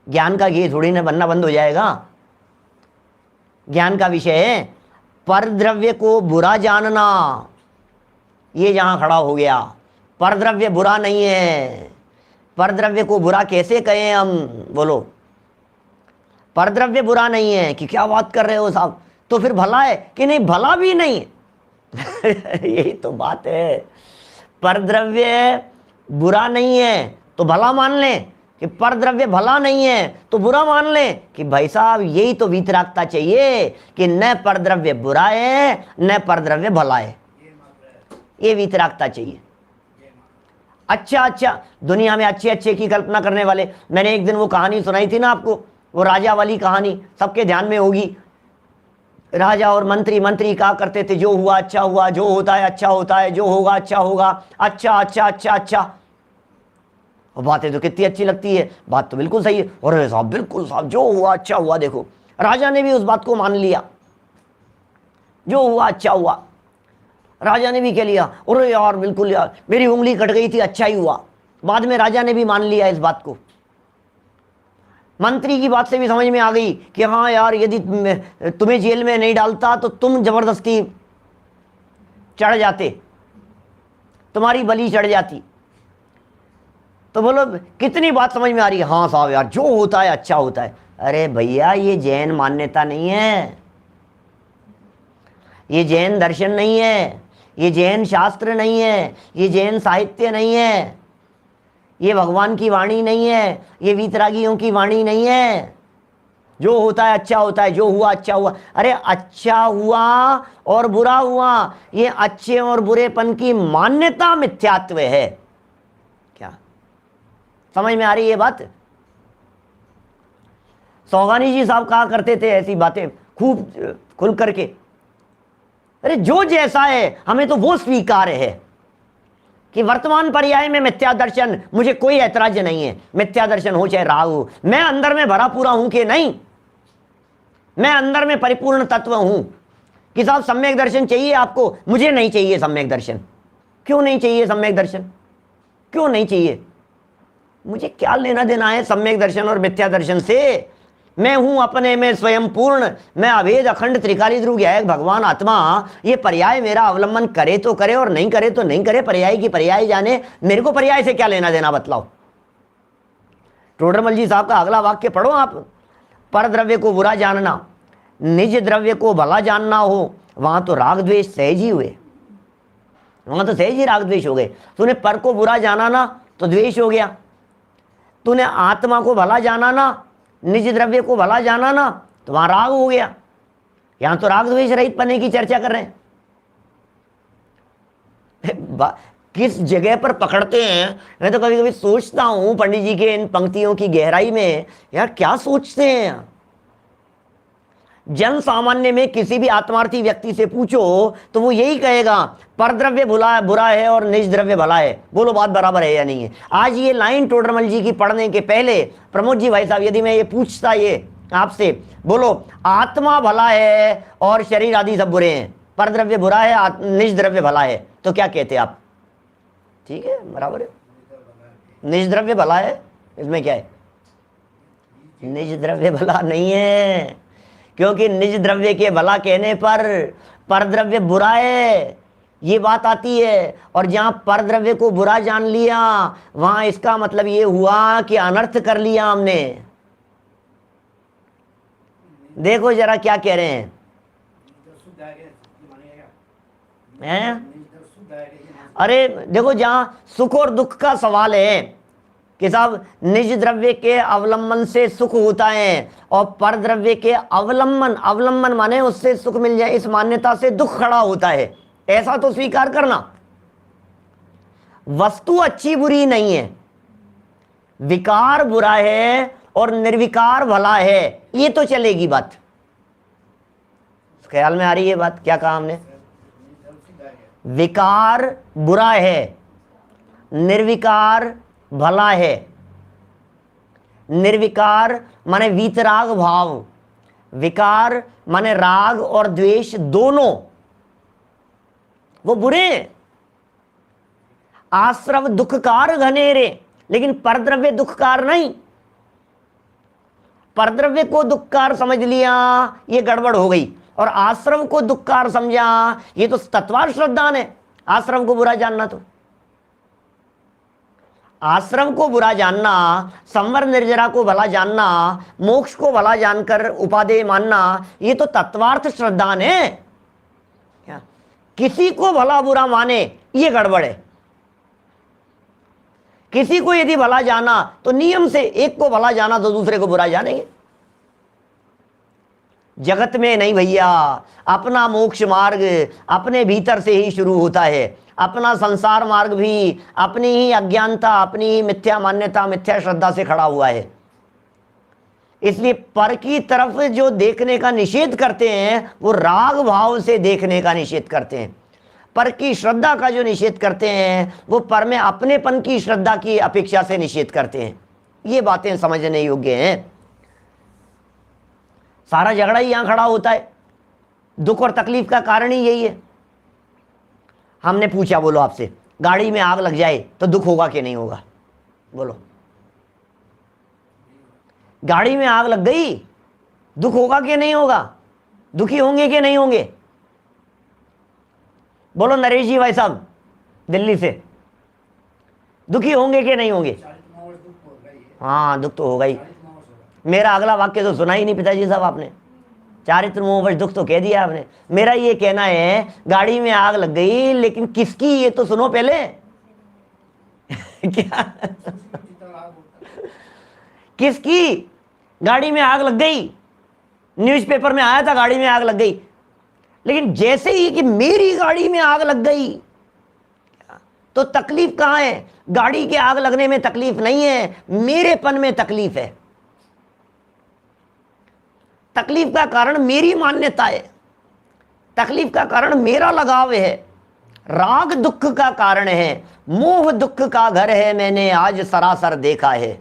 ज्ञान का ये थोड़ी ना बनना बंद हो जाएगा। ज्ञान का विषय है परद्रव्य को बुरा जानना। ये जहां खड़ा हो गया, परद्रव्य बुरा नहीं है। परद्रव्य को बुरा कैसे कहें हम? बोलो, परद्रव्य बुरा नहीं है कि क्या बात कर रहे हो साहब, तो फिर भला है कि नहीं? भला भी नहीं यही तो बात है। परद्रव्य बुरा नहीं है तो भला मान लें, कि परद्रव्य भला नहीं है तो बुरा मान लें, कि भाई साहब यही तो वीतरागता चाहिए कि न परद्रव्य बुरा है न परद्रव्य भला है। ये वीतरागता चाहिए। अच्छा, दुनिया में अच्छे अच्छे की कल्पना करने वाले, मैंने एक दिन वो कहानी सुनाई थी ना आपको, वो राजा वाली कहानी सबके ध्यान में होगी। राजा और मंत्री कहा करते थे जो हुआ अच्छा हुआ, जो होता है अच्छा होता है, जो होगा अच्छा होगा, अच्छा अच्छा अच्छा अच्छा। और बातें तो कितनी अच्छी लगती है, बात तो बिल्कुल सही है, और साहब बिल्कुल साहब जो हुआ अच्छा हुआ। देखो राजा ने भी उस बात को मान लिया, जो हुआ अच्छा हुआ। राजा ने भी कह लिया, अरे यार बिल्कुल यार मेरी उंगली कट गई थी, अच्छा ही हुआ। बाद में राजा ने भी मान लिया इस बात को। मंत्री की बात से भी समझ में आ गई कि हाँ यार यदि तुम्हें जेल में नहीं डालता तो तुम जबरदस्ती चढ़ जाते, तुम्हारी बलि चढ़ जाती। तो बोलो कितनी बात समझ में आ रही है? हाँ साहब यार जो होता है अच्छा होता है। अरे भैया ये जैन मान्यता नहीं है, ये जैन दर्शन नहीं है, ये जैन शास्त्र नहीं है, ये जैन साहित्य नहीं है, ये भगवान की वाणी नहीं है, ये वीतरागियों की वाणी नहीं है। जो होता है अच्छा होता है, जो हुआ अच्छा हुआ। अरे अच्छा हुआ और बुरा हुआ, ये अच्छे और बुरेपन की मान्यता मिथ्यात्व है। क्या समझ में आ रही है बात? सौगानी जी साहब कहा करते थे ऐसी बातें खूब खुल करके, अरे जो जैसा है हमें तो वो स्वीकार है कि वर्तमान पर्याय में मिथ्या दर्शन, मुझे कोई ऐतराज नहीं है। मिथ्या दर्शन हो चाहे राग हो, मैं अंदर में भरा पूरा हूं कि नहीं, मैं अंदर में परिपूर्ण तत्व हूं। कि साहब सम्यक दर्शन चाहिए आपको, मुझे नहीं चाहिए सम्यक दर्शन। क्यों नहीं चाहिए सम्यक दर्शन? क्यों नहीं चाहिए? मुझे क्या लेना देना है सम्यक दर्शन और मिथ्या दर्शन से? मैं हूं अपने में स्वयं पूर्ण, मैं अभेद अखंड त्रिकाली ध्रुव ज्ञायक भगवान आत्मा। ये पर्याय मेरा अवलंबन करे तो करे और नहीं करे तो नहीं करे, पर्याय की पर्याय जाने। मेरे को पर्याय से क्या लेना देना बतलाओ। टोडरमल जी साहब का अगला वाक्य पढ़ो आप। पर द्रव्य को बुरा जानना, निज द्रव्य को भला जानना हो, वहां तो राग द्वेष सहज ही हुए, वहां तो सहज ही राग द्वेष हो गए। तूने पर को बुरा जाना ना तो द्वेष हो गया, तूने आत्मा को भला जाना ना, निज द्रव्य को भला जाना ना, तो वहां राग हो गया। यहां तो राग द्वेष रहित पने की चर्चा कर रहे हैं। किस जगह पर पकड़ते हैं? मैं तो कभी कभी सोचता हूं पंडित जी के इन पंक्तियों की गहराई में, यार क्या सोचते हैं। जन सामान्य में किसी भी आत्मार्थी व्यक्ति से पूछो तो वो यही कहेगा परद्रव्य बुरा है और निज द्रव्य भला है। बोलो बात बराबर है या नहीं है? आज ये लाइन टोडरमल जी की पढ़ने के पहले प्रमोद जी भाई साहब, यदि मैं ये पूछता ये आपसे, बोलो आत्मा भला है और शरीर आदि सब बुरे हैं, परद्रव्य बुरा है निज द्रव्य भला है, तो क्या कहते आप? ठीक है बराबर है, निज द्रव्य भला है, इसमें क्या है? निज द्रव्य भला नहीं है, क्योंकि निज द्रव्य के भला कहने पर परद्रव्य बुरा है। ये बात आती है। और जहां पर द्रव्य को बुरा जान लिया वहां इसका मतलब ये हुआ कि अनर्थ कर लिया हमने। देखो जरा क्या कह रहे हैं? अरे देखो, जहां सुख और दुख का सवाल है कि साहब निज द्रव्य के अवलंबन से सुख होता है और पर द्रव्य के अवलंबन माने उससे सुख मिल जाए, इस मान्यता से दुख खड़ा होता है, ऐसा तो स्वीकार करना। वस्तु अच्छी बुरी नहीं है, विकार बुरा है और निर्विकार भला है, ये तो चलेगी बात। ख्याल में आ रही है बात? क्या कहा हमने? विकार बुरा है, निर्विकार भला है। निर्विकार माने वीतराग भाव, विकार माने राग और द्वेष दोनों, वो बुरे हैं। आश्रव दुखकार घनेरे, लेकिन परद्रव्य दुखकार नहीं। परद्रव्य को दुखकार समझ लिया, ये गड़बड़ हो गई, और आश्रम को दुखकार समझा, ये तो तत्वार श्रद्धान है। आश्रम को बुरा जानना, तो आश्रम को बुरा जानना, संवर निर्जरा को भला जानना, मोक्ष को भला जानकर उपादेय मानना, ये तो तत्वार्थ श्रद्धान है। क्या किसी को भला बुरा माने, ये गड़बड़ है। किसी को यदि भला जाना तो नियम से एक को भला जाना तो दूसरे को बुरा जानेंगे। जगत में नहीं भैया, अपना मोक्ष मार्ग अपने भीतर से ही शुरू होता है। अपना संसार मार्ग भी अपनी ही अज्ञानता, अपनी ही मिथ्या मान्यता, मिथ्या श्रद्धा से खड़ा हुआ है। इसलिए पर की तरफ जो देखने का निषेध करते हैं वो राग भाव से देखने का निषेध करते हैं। पर की श्रद्धा का जो निषेध करते हैं वो पर में अपनेपन की श्रद्धा की अपेक्षा से निषेध करते हैं। ये बातें समझने योग्य हैं। सारा झगड़ा ही यहां खड़ा होता है। दुख और तकलीफ का कारण ही यही है। हमने पूछा, बोलो आपसे, गाड़ी में आग लग जाए तो दुख होगा कि नहीं होगा? बोलो, गाड़ी में आग लग गई, दुख होगा कि नहीं होगा? दुखी होंगे कि नहीं होंगे? बोलो नरेश जी भाई साहब दिल्ली से, दुखी होंगे कि नहीं होंगे? हाँ, दुख तो होगा ही। मेरा अगला वाक्य तो सुना ही नहीं पिताजी साहब आपने। चारित्र मोहवश दुख तो कह दिया आपने। मेरा ये कहना है, गाड़ी में आग लग गई, लेकिन किसकी, ये तो सुनो पहले। क्या किसकी? गाड़ी में आग लग गई, न्यूज़पेपर में आया था गाड़ी में आग लग गई, लेकिन जैसे ही कि मेरी गाड़ी में आग लग गई तो तकलीफ कहां है? गाड़ी के आग लगने में तकलीफ नहीं है, मेरेपन में तकलीफ है। तकलीफ का कारण मेरी मान्यता है, तकलीफ का कारण मेरा लगाव है। राग दुख का कारण है, मोह दुख का घर है, मैंने आज सरासर देखा है।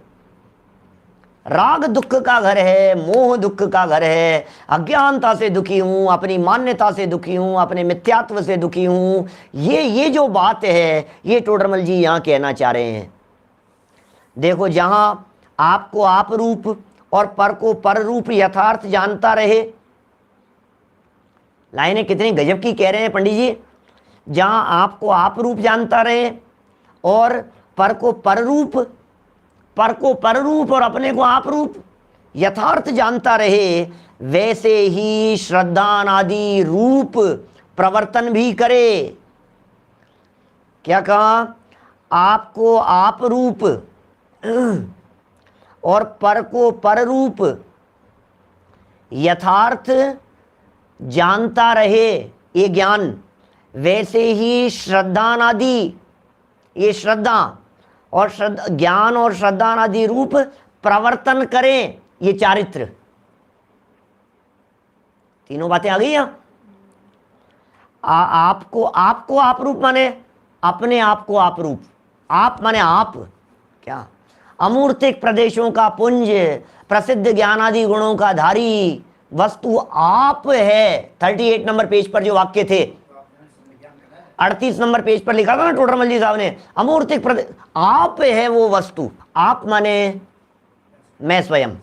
राग दुख का घर है, मोह दुख का घर है। अज्ञानता से दुखी हूं, अपनी मान्यता से दुखी हूं, अपने मिथ्यात्व से दुखी हूं। ये जो बात है, ये टोडरमल जी यहां कहना चाह रहे हैं। देखो, जहां आपको आप रूप और पर को पर रूप यथार्थ जानता रहे, लाइनें कितनी गजब की कह रहे हैं पंडित जी। जहां आपको आप रूप जानता रहे और पर को पर रूप और अपने को आप रूप यथार्थ जानता रहे, वैसे ही श्रद्धानादि रूप प्रवर्तन भी करे। क्या कहा? आपको आप रूप और पर को पर रूप यथार्थ जानता रहे, ये ज्ञान, वैसे ही श्रद्धानादि, ये श्रद्धा और ज्ञान और श्रद्धानादि रूप प्रवर्तन करें, ये चारित्र। तीनों बातें आ गई यहां। आपको आप रूप माने अपने आप को आप रूप, आप माने आप, क्या अमूर्तिक प्रदेशों का पुंज, प्रसिद्ध ज्ञानादि गुणों का धारी वस्तु आप है। 38 नंबर पेज पर जो वाक्य थे, 38 नंबर पेज पर लिखा था ना टोडरमल जी साहब ने, अमूर्तिक प्रदेश, आप है वो वस्तु। आप माने मैं स्वयं,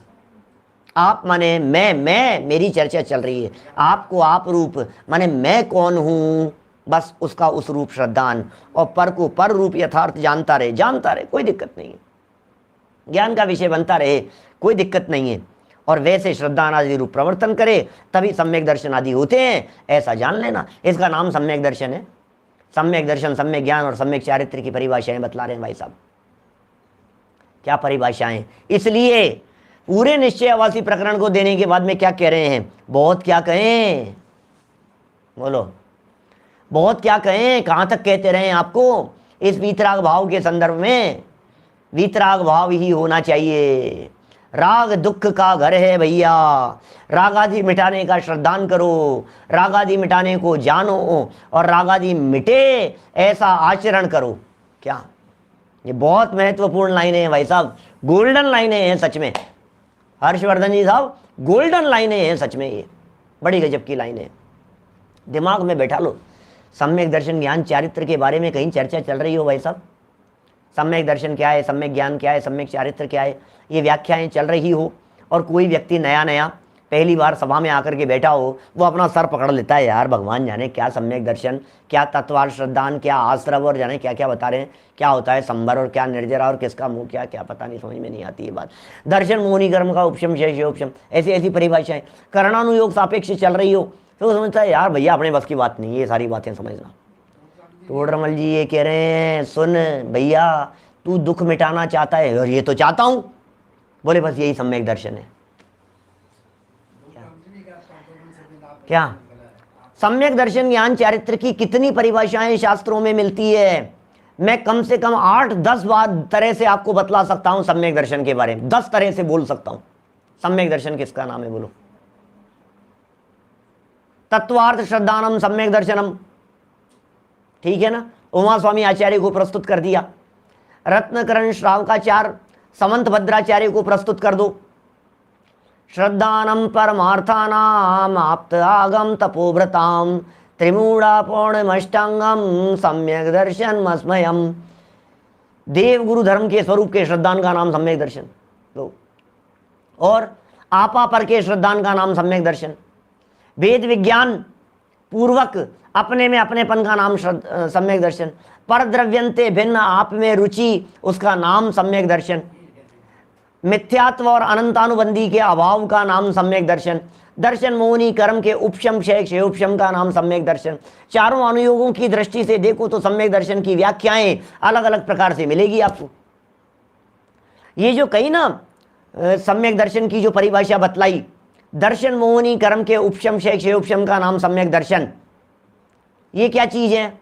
आप माने मैं, मेरी चर्चा चल रही है। आपको आप रूप माने मैं कौन हूं, बस उसका उस रूप श्रद्धान, और पर को पर रूप यथार्थ जानता रहे, कोई दिक्कत नहीं है, ज्ञान का विषय बनता रहे, कोई दिक्कत नहीं है। और वैसे श्रद्धान आदि रूप प्रवर्तन करे तभी सम्यक दर्शन आदि होते हैं, ऐसा जान लेना। इसका नाम सम्यक दर्शन है। सम्यक दर्शन, सम्यक ज्ञान और सम्यक चारित्र की परिभाषाएं बतला रहे हैं भाई साहब। क्या परिभाषाएं? इसलिए पूरे निश्चय आवासी प्रकरण को देने के बाद में क्या कह रहे हैं, बहुत क्या कहें, बोलो बहुत क्या कहें, कहां तक कहते रहे आपको। इस वीतराग भाव के संदर्भ में वीतराग भाव ही होना चाहिए। राग दुख का घर है भैया, राग आदि मिटाने का श्रद्धान करो, राग आदि मिटाने को जानो और राग आदि मिटे ऐसा आचरण करो। क्या ये बहुत महत्वपूर्ण लाइनें हैं भाई साहब, गोल्डन लाइनें हैं सच में। हर्षवर्धन जी साहब, गोल्डन लाइनें हैं सच में, ये बड़ी गजब की लाइनें हैं, दिमाग में बैठा लो। सम्यक दर्शन ज्ञान चारित्र के बारे में कहीं चर्चा चल रही हो भाई साहब, सम्यक दर्शन क्या है, सम्यक ज्ञान क्या है, सम्यक चारित्र क्या है, ये व्याख्याएं चल रही हो, और कोई व्यक्ति नया नया पहली बार सभा में आकर के बैठा हो, वो अपना सर पकड़ लेता है, यार भगवान जाने क्या सम्यक दर्शन, क्या तत्वार श्रद्धान, क्या आश्रव, और जाने क्या क्या बता रहे हैं, क्या होता है संबर और क्या निर्जरा और किसका मुंह क्या क्या, पता नहीं, समझ में नहीं आती ये बात। दर्शन मोहनी कर्म का उपशम शेषोपशम, ऐसी ऐसी परिभाषाएं कर्णानुयोग सापेक्ष चल रही हो, तो समझता है यार भैया अपने बस की बात नहीं, ये सारी बातें समझना। तोड़रमल जी ये कह रहे हैं, सुन भैया तू दुख मिटाना चाहता है, और ये तो चाहता हूं, बोले बस यही सम्यक दर्शन है। क्या सम्यक दर्शन ज्ञान चारित्र की कितनी परिभाषाएं शास्त्रों में मिलती है, मैं कम से कम 8-10 तरह से आपको बतला सकता हूं सम्यक दर्शन के बारे में, 10 तरह से बोल सकता हूं। सम्यक दर्शन किसका नाम है बोलो? तत्वार्थ श्रद्धानम सम्यक दर्शनम, ठीक है ना, उमा स्वामी आचार्य को प्रस्तुत कर दिया। रत्नकरण श्रावकाचार्य समंत भद्राचार्य को प्रस्तुत कर दो। श्रद्धानम परमार्थानाम आप्त आगम तपोव्रताम त्रिमूढ़ा पौर्णमष्टांगम सम्यक दर्शन मस्मयम। देव गुरु धर्म के स्वरूप के श्रद्धान का नाम सम्यक दर्शन दो, और आपा पर के श्रद्धान का नाम सम्यक दर्शन। वेद विज्ञान पूर्वक अपने में अपनेपन का नाम सम्यक दर्शन। पर द्रव्यंते भिन्न आप में रुचि, उसका नाम सम्यक दर्शन। मिथ्यात्व और अनंतानुबंधी के अभाव का नाम सम्यक दर्शन। दर्शन मोहनी कर्म के उपशम क्षय उपशम का नाम सम्यक दर्शन। चारों अनुयोगों की दृष्टि से देखो तो सम्यक दर्शन की व्याख्याएं अलग अलग प्रकार से मिलेगी आपको। ये जो कही ना सम्यक दर्शन की जो परिभाषा बतलाई, दर्शन मोहनी कर्म के उपशम क्षय उपशम का नाम सम्यक दर्शन, ये क्या चीज है?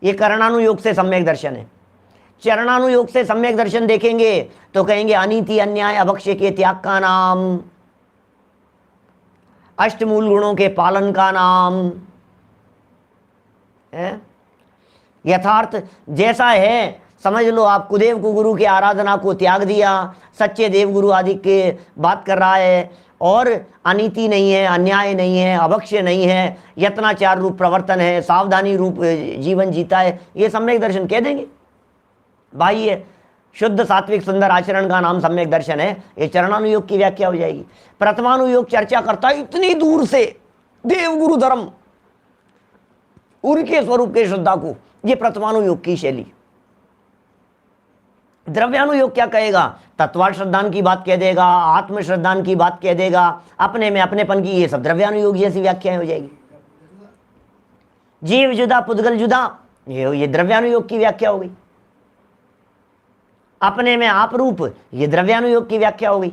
ये करणानुयोग से सम्यक दर्शन है। चरणानुयोग से सम्यक दर्शन देखेंगे तो कहेंगे अनीति अन्याय अभक्ष्य के त्याग का नाम, अष्टमूल गुणों के पालन का नाम है। यथार्थ जैसा है समझ लो आप, कुदेव को गुरु की आराधना को त्याग दिया, सच्चे देव गुरु आदि के बात कर रहा है, और अनीति नहीं है, अन्याय नहीं है, अभक्ष्य नहीं है, यत्नाचार रूप प्रवर्तन है, सावधानी रूप जीवन जीता है, ये सम्यक दर्शन कह देंगे। भाई ये शुद्ध सात्विक सुंदर आचरण का नाम सम्यक दर्शन है, ये चरणानुयोग की व्याख्या हो जाएगी। प्रथमानुयोग चर्चा करता है इतनी दूर से देव गुरु धर्म, उनके स्वरूप के श्रद्धा को, ये प्रथमानुयोग की शैली। द्रव्यानुयोग क्या कहेगा? तत्वार्थ श्रद्धान की बात कह देगा, आत्म श्रद्धान की बात कह देगा, अपने में अपनेपन की, ये सब द्रव्यानुयोग जैसी व्याख्याएं हो जाएगी। जीव जुदा पुद्गल जुदा, ये द्रव्यानुयोग की व्याख्या हो गई। अपने में आप रूप, ये द्रव्यानुयोग की व्याख्या हो गई।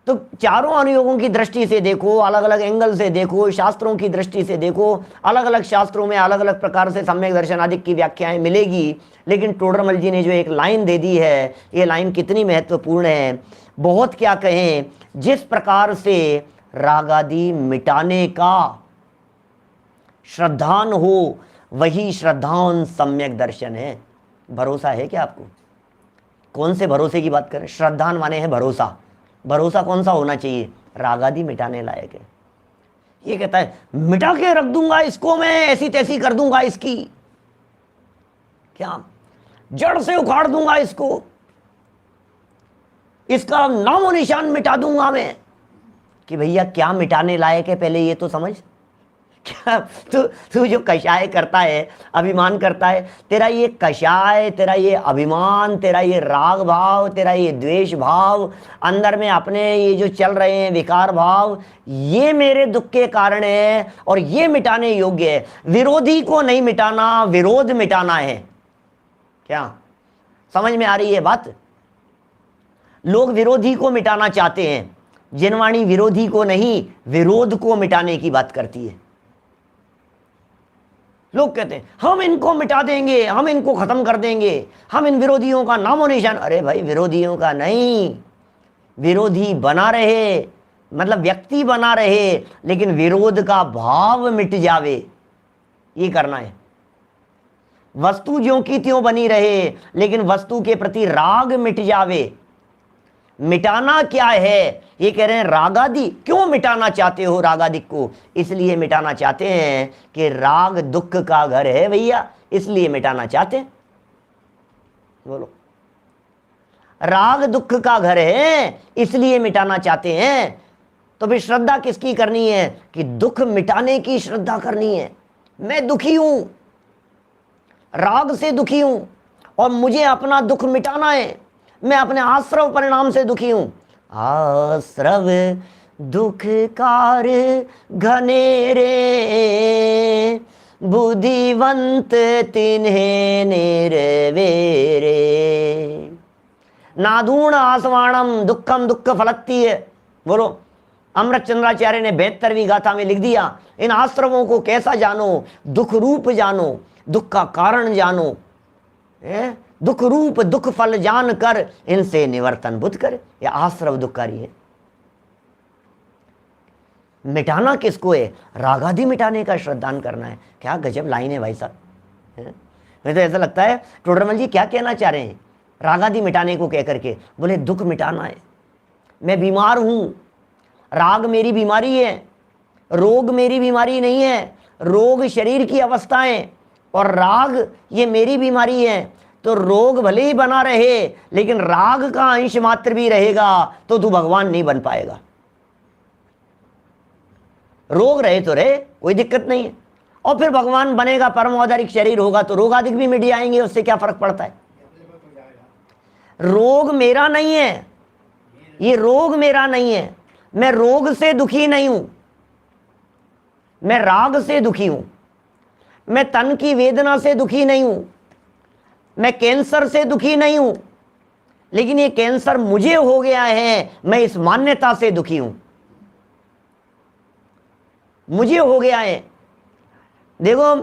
तो चारों अनुयोगों की दृष्टि से देखो, अलग अलग एंगल से देखो, शास्त्रों की दृष्टि से देखो, अलग अलग शास्त्रों में अलग अलग प्रकार से सम्यक दर्शन आदि की व्याख्याएं मिलेगी। लेकिन टोडरमल जी ने जो एक लाइन दे दी है, ये लाइन कितनी महत्वपूर्ण है, बहुत क्या कहें। जिस प्रकार से रागादि मिटाने का श्रद्धान हो, वही श्रद्धान सम्यक दर्शन है। भरोसा है क्या आपको? कौन से भरोसे की बात करें? श्रद्धान माने है भरोसा। भरोसा कौन सा होना चाहिए? रागादि मिटाने लायक है। ये कहता है मिटा के रख दूंगा इसको, मैं ऐसी तैसी कर दूंगा इसकी, क्या जड़ से उखाड़ दूंगा इसको, इसका नामो निशान मिटा दूंगा मैं। कि भैया क्या मिटाने लायक है, पहले ये तो समझ। क्या तू तू जो कषाय करता है, अभिमान करता है, तेरा ये कषाय, तेरा ये अभिमान, तेरा ये राग भाव, तेरा ये द्वेष भाव, अंदर में अपने ये जो चल रहे हैं विकार भाव, ये मेरे दुख के कारण है और ये मिटाने योग्य है। विरोधी को नहीं मिटाना, विरोध मिटाना है। क्या समझ में आ रही है बात? लोग विरोधी को मिटाना चाहते हैं, जिनवाणी विरोधी को नहीं, विरोध को मिटाने की बात करती है। लोग कहते हैं हम इनको मिटा देंगे, हम इनको खत्म कर देंगे, हम इन विरोधियों का नामो निशान। अरे भाई, विरोधियों का नहीं, विरोधी बना रहे, मतलब व्यक्ति बना रहे, लेकिन विरोध का भाव मिट जावे, ये करना है। वस्तु ज्यों की त्यों बनी रहे, लेकिन वस्तु के प्रति राग मिट जावे। मिटाना क्या है? ये कह रहे हैं रागादि। क्यों मिटाना चाहते हो रागादि को? इसलिए मिटाना चाहते हैं कि राग दुख का घर है भैया, इसलिए मिटाना चाहते हैं। बोलो, राग दुख का घर है इसलिए मिटाना चाहते हैं। तो फिर श्रद्धा किसकी करनी है? कि दुख मिटाने की श्रद्धा करनी है। मैं दुखी हूं, राग से दुखी हूं और मुझे अपना दुख मिटाना है। मैं अपने आश्रव परिणाम से दुखी हूं। आश्रव दुख कार घनेरे, बुद्धिवंत तिन्हें निर्वेरे। नादूण आसवाणम दुखम दुख फलती है। बोलो, अमृत चंद्राचार्य ने 72वीं गाथा में लिख दिया, इन आश्रमों को कैसा जानो? दुख रूप जानो, दुख का कारण जानो, दुख रूप दुख फल जान कर इनसे निवर्तन बुद्ध कर। यह आश्रव दुखकारी है। मिटाना किसको है? रागादि मिटाने का श्रद्धान करना है। क्या गजब लाइन है भाई साहब। मुझे तो ऐसा लगता है टोडरमल जी क्या कहना चाह रहे हैं रागादि मिटाने को कह करके। बोले दुख मिटाना है, मैं बीमार हूं, राग मेरी बीमारी है, रोग मेरी बीमारी नहीं है। रोग शरीर की अवस्थाएं और राग ये मेरी बीमारी है। तो रोग भले ही बना रहे, लेकिन राग का अंश मात्र भी रहेगा तो तू भगवान नहीं बन पाएगा। रोग रहे तो रहे, कोई दिक्कत नहीं है। और फिर भगवान बनेगा, परम औदारिक शरीर होगा तो रोगादिक भी मिट जाएंगे, उससे क्या फर्क पड़ता है? रोग मेरा नहीं है, ये रोग मेरा नहीं है। मैं रोग से दुखी नहीं हूं, मैं राग से दुखी हूं। मैं तन की वेदना से दुखी नहीं हूं, मैं कैंसर से दुखी नहीं हूं, लेकिन ये कैंसर मुझे हो गया है, मैं इस मान्यता से दुखी हूं। मुझे हो गया है। देखो,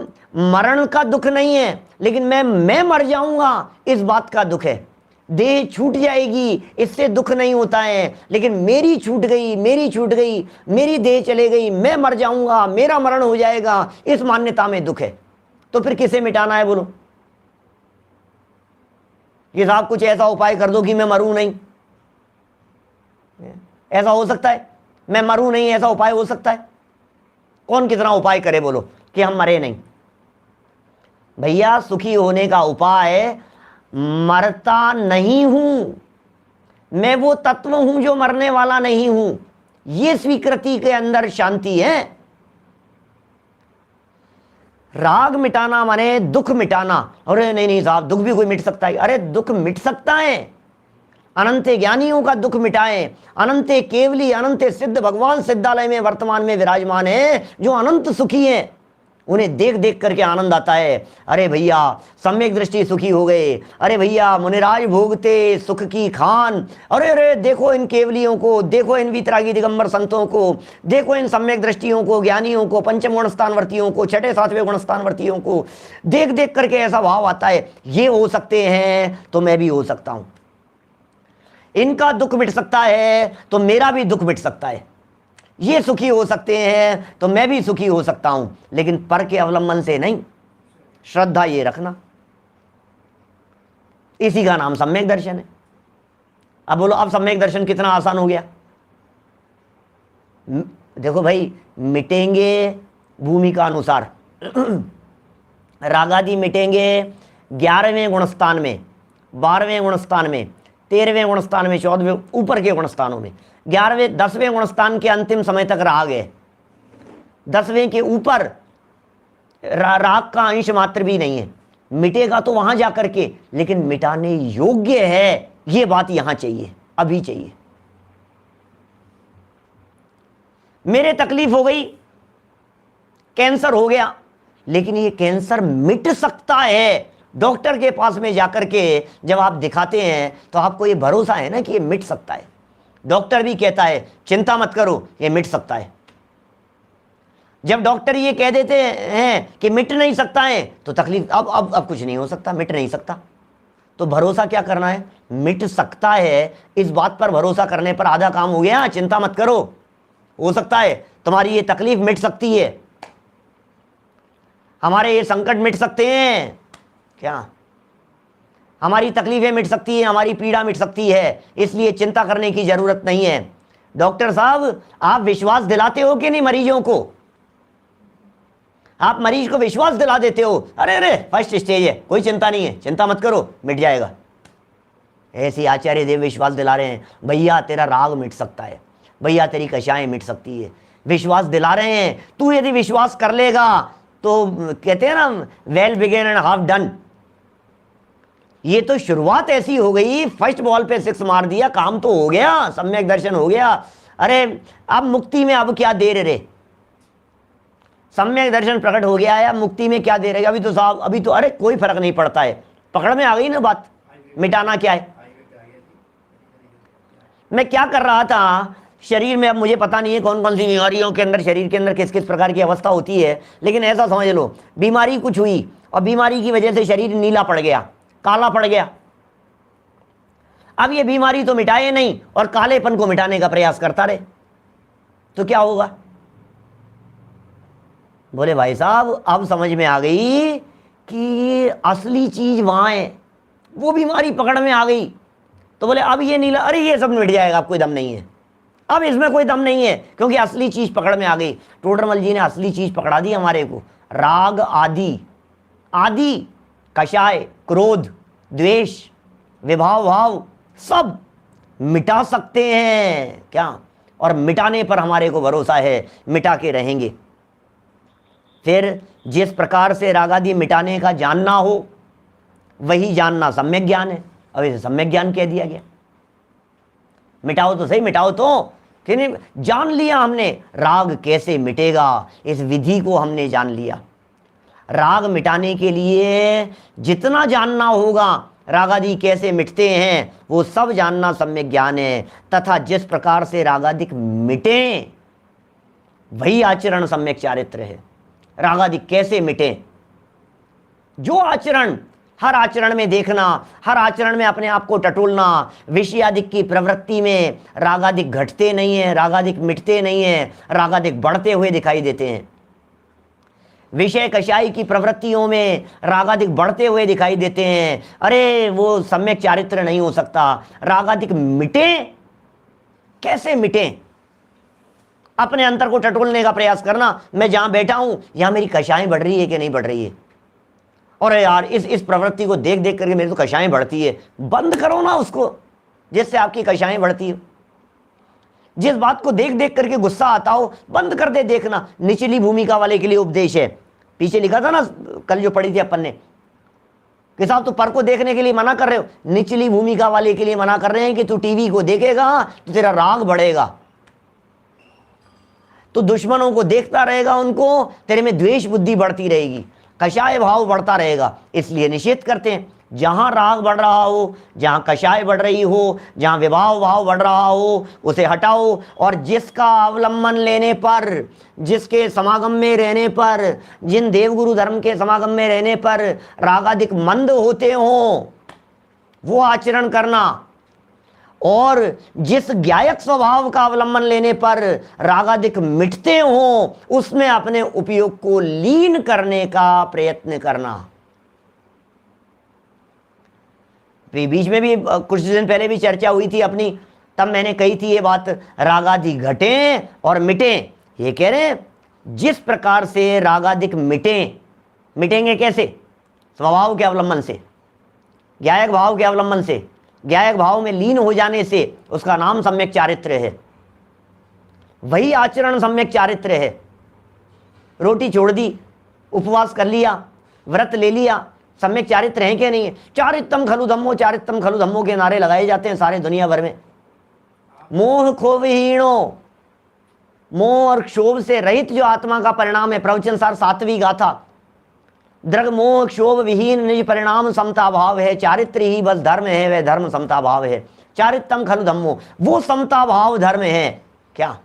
मरण का दुख नहीं है, लेकिन मैं मर जाऊंगा इस बात का दुख है। देह छूट जाएगी इससे दुख नहीं होता है, लेकिन मेरी छूट गई, मेरी छूट गई, मेरी देह चले गई, मैं मर जाऊंगा, मेरा मरण हो जाएगा, इस मान्यता में दुख है। तो फिर किसे मिटाना है? बोलो कि साहब कुछ ऐसा उपाय कर दो कि मैं मरूं नहीं। ऐसा हो सकता है? मैं मरूं नहीं, ऐसा उपाय हो सकता है? कौन कितना उपाय करे बोलो कि हम मरे नहीं। भैया, सुखी होने का उपाय मरता नहीं हूं, मैं वो तत्व हूं जो मरने वाला नहीं हूं, ये स्वीकृति के अंदर शांति है। राग मिटाना माने दुख मिटाना। अरे नहीं साहब, दुख भी कोई मिट सकता है? अरे दुख मिट सकता है। अनंत ज्ञानियों का दुख मिटाएं। अनंत केवली, अनंत सिद्ध भगवान सिद्धालय में वर्तमान में विराजमान है, जो अनंत सुखी हैं। उन्हें देख देख करके आनंद आता है। अरे भैया, सम्यक दृष्टि सुखी हो गए। अरे भैया, मुनिराज भोगते सुख की खान। अरे अरे, देखो इन केवलियों को, देखो इन वितरागी दिगंबर संतों को, देखो इन सम्यक दृष्टियों को, ज्ञानियों को, पंचम गुण स्थानवर्तियों को, छठे सातवें गुण स्थानवर्तियों को देख देख करके ऐसा भाव आता है, ये हो सकते हैं तो मैं भी हो सकता हूं। इनका दुख मिट सकता है तो मेरा भी दुख मिट सकता है। ये सुखी हो सकते हैं तो मैं भी सुखी हो सकता हूं, लेकिन पर के अवलंबन से नहीं। श्रद्धा ये रखना, इसी का नाम सम्यक दर्शन है। अब बोलो, अब सम्यक दर्शन कितना आसान हो गया। देखो भाई, मिटेंगे भूमिका अनुसार। रागादि मिटेंगे 11वें गुणस्थान में, 12वें गुणस्थान में, 13वें गुणस्थान में, 14वें ऊपर के गुणस्थानों में। 11वें 10वें गुणस्थान के अंतिम समय तक राग है। 10वें के ऊपर राग का अंश मात्र भी नहीं है। मिटेगा तो वहां जाकर के, लेकिन मिटाने योग्य है, यह बात यहां चाहिए, अभी चाहिए। मेरे तकलीफ हो गई, कैंसर हो गया, लेकिन ये कैंसर मिट सकता है। डॉक्टर के पास में जाकर के जब आप दिखाते हैं तो आपको ये भरोसा है ना कि ये मिट सकता है। डॉक्टर भी कहता है चिंता मत करो, ये मिट सकता है। जब डॉक्टर ये कह देते हैं कि मिट नहीं सकता है तो तकलीफ अब कुछ नहीं हो सकता, मिट नहीं सकता। तो भरोसा क्या करना है? मिट सकता है, इस बात पर भरोसा करने पर आधा काम हो गया। चिंता मत करो, हो सकता है तुम्हारी ये तकलीफ मिट सकती है, हमारे ये संकट मिट सकते हैं। क्या? हमारी तकलीफें मिट सकती है, हमारी पीड़ा मिट सकती है, इसलिए चिंता करने की जरूरत नहीं है। डॉक्टर साहब, आप विश्वास दिलाते हो कि नहीं मरीजों को? आप मरीज को विश्वास दिला देते हो, अरे अरे फर्स्ट स्टेज है, कोई चिंता नहीं है, चिंता मत करो, मिट जाएगा। ऐसे आचार्य देव विश्वास दिला रहे हैं, भैया तेरा राग मिट सकता है, भैया तेरी कषाएं मिट सकती है, विश्वास दिला रहे हैं। तू यदि विश्वास कर लेगा तो कहते हैं ना, well begun and half done. ये तो शुरुआत ऐसी हो गई, फर्स्ट बॉल पे 6 मार दिया, काम तो हो गया, सम्यक दर्शन हो गया। अरे अब मुक्ति में अब क्या देर रे? सम्यक दर्शन प्रकट हो गया है, अब मुक्ति में क्या देर है? अभी तो साहब, अभी तो अरे कोई फर्क नहीं पड़ता है, पकड़ में आ गई ना बात। मिटाना क्या है? मैं क्या कर रहा था शरीर में, अब मुझे पता नहीं है कौन कौन सी बीमारियों के अंदर, शरीर के अंदर किस किस प्रकार की अवस्था होती है, लेकिन ऐसा समझ लो बीमारी कुछ हुई और बीमारी की वजह से शरीर नीला पड़ गया, काला पड़ गया। अब ये बीमारी तो मिटाए नहीं और कालेपन को मिटाने का प्रयास करता रहे, तो क्या होगा? बोले भाई साहब अब समझ में आ गई कि असली चीज वहां है, वो बीमारी पकड़ में आ गई। तो बोले अब ये नीला, अरे ये सब मिट जाएगा, अब कोई दम नहीं है, अब इसमें कोई दम नहीं है, क्योंकि असली चीज पकड़ में आ गई। टोडरमल जी ने असली चीज पकड़ा दी हमारे को। राग आदि, आदि कषाय, क्रोध, द्वेष, विभाव भाव सब मिटा सकते हैं क्या? और मिटाने पर हमारे को भरोसा है, मिटा के रहेंगे। फिर जिस प्रकार से रागादि मिटाने का जानना हो, वही जानना सम्यक ज्ञान है। अब इसे सम्यक ज्ञान कह दिया गया। मिटाओ तो सही, मिटाओ तो, कि नहीं जान लिया हमने राग कैसे मिटेगा, इस विधि को हमने जान लिया। राग मिटाने के लिए जितना जानना होगा, रागादि कैसे मिटते हैं, वो सब जानना सम्यक ज्ञान है। तथा जिस प्रकार से रागादिक मिटे, वही आचरण सम्यक चारित्र है। रागादि कैसे मिटे, जो आचरण, हर आचरण में देखना, हर आचरण में अपने आप को टटोलना। विषयादिक की प्रवृत्ति में रागादिक घटते नहीं है, रागादिक मिटते नहीं है, रागादिक बढ़ते हुए दिखाई देते हैं। विषय कषाय की प्रवृत्तियों में रागादिक बढ़ते हुए दिखाई देते हैं। अरे वो सम्यक चारित्र नहीं हो सकता। रागादिक मिटे, कैसे मिटे? अपने अंतर को टटोलने का प्रयास करना। मैं जहां बैठा हूं, यहां मेरी कषाएं बढ़ रही है कि नहीं बढ़ रही है? और यार इस प्रवृत्ति को देख देख करके मेरी तो कषाएं बढ़ती है। बंद करो ना उसको, जिससे आपकी कषाएं बढ़ती हो। जिस बात को देख देख करके गुस्सा आता हो, बंद कर दे देखना। निचली भूमिका वाले के लिए उपदेश है। पीछे लिखा था ना, कल जो पढ़ी थी अपन ने, कि साहब तो पर को देखने के लिए मना कर रहे हो, निचली भूमिका वाले के लिए मना कर रहे हैं कि तू टीवी को देखेगा तो तेरा राग बढ़ेगा, तो दुश्मनों को देखता रहेगा, उनको तेरे में द्वेष बुद्धि बढ़ती रहेगी, कषाय भाव बढ़ता रहेगा। इसलिए निषेध करते हैं, जहां राग बढ़ रहा हो, जहां कषाय बढ़ रही हो, जहां विभाव भाव बढ़ रहा हो, उसे हटाओ। और जिसका अवलंबन लेने पर, जिसके समागम में रहने पर, जिन देवगुरु धर्म के समागम में रहने पर रागादिक मंद होते हो, वो आचरण करना। और जिस ज्ञायक स्वभाव का अवलंबन लेने पर रागादिक मिटते हो, उसमें अपने उपयोग को लीन करने का प्रयत्न करना। बीच में भी कुछ दिन पहले भी चर्चा हुई थी अपनी, तब मैंने कही थी ये बात, रागादि घटे और मिटे। ये कह रहे हैं जिस प्रकार से रागादिक मिटेंगे कैसे? स्वभाव के अवलंबन से, ज्ञायक भाव के अवलंबन से, ज्ञायक भाव में लीन हो जाने से। उसका नाम सम्यक चारित्र है। वही आचरण सम्यक चारित्र है। रोटी छोड़ दी, उपवास कर लिया, व्रत ले लिया, सम्यक चारित्र है क्या नहीं है? चारित्रम खलु धम्मो, चारित्रम खलु धम्मो के नारे लगाए जाते हैं सारे दुनिया भर में। मोह खोविहीणो, मोह और क्षोभ से रहित जो आत्मा का परिणाम है, प्रवचन सार 7वीं गाथा, द्रग मोह क्षोभ विहीन निज परिणाम समता भाव है, चारित्र ही बस धर्म है, वह धर्म समता भाव है। चारित्रम खलु धम्मो, वो समता भाव धर्म है क्या?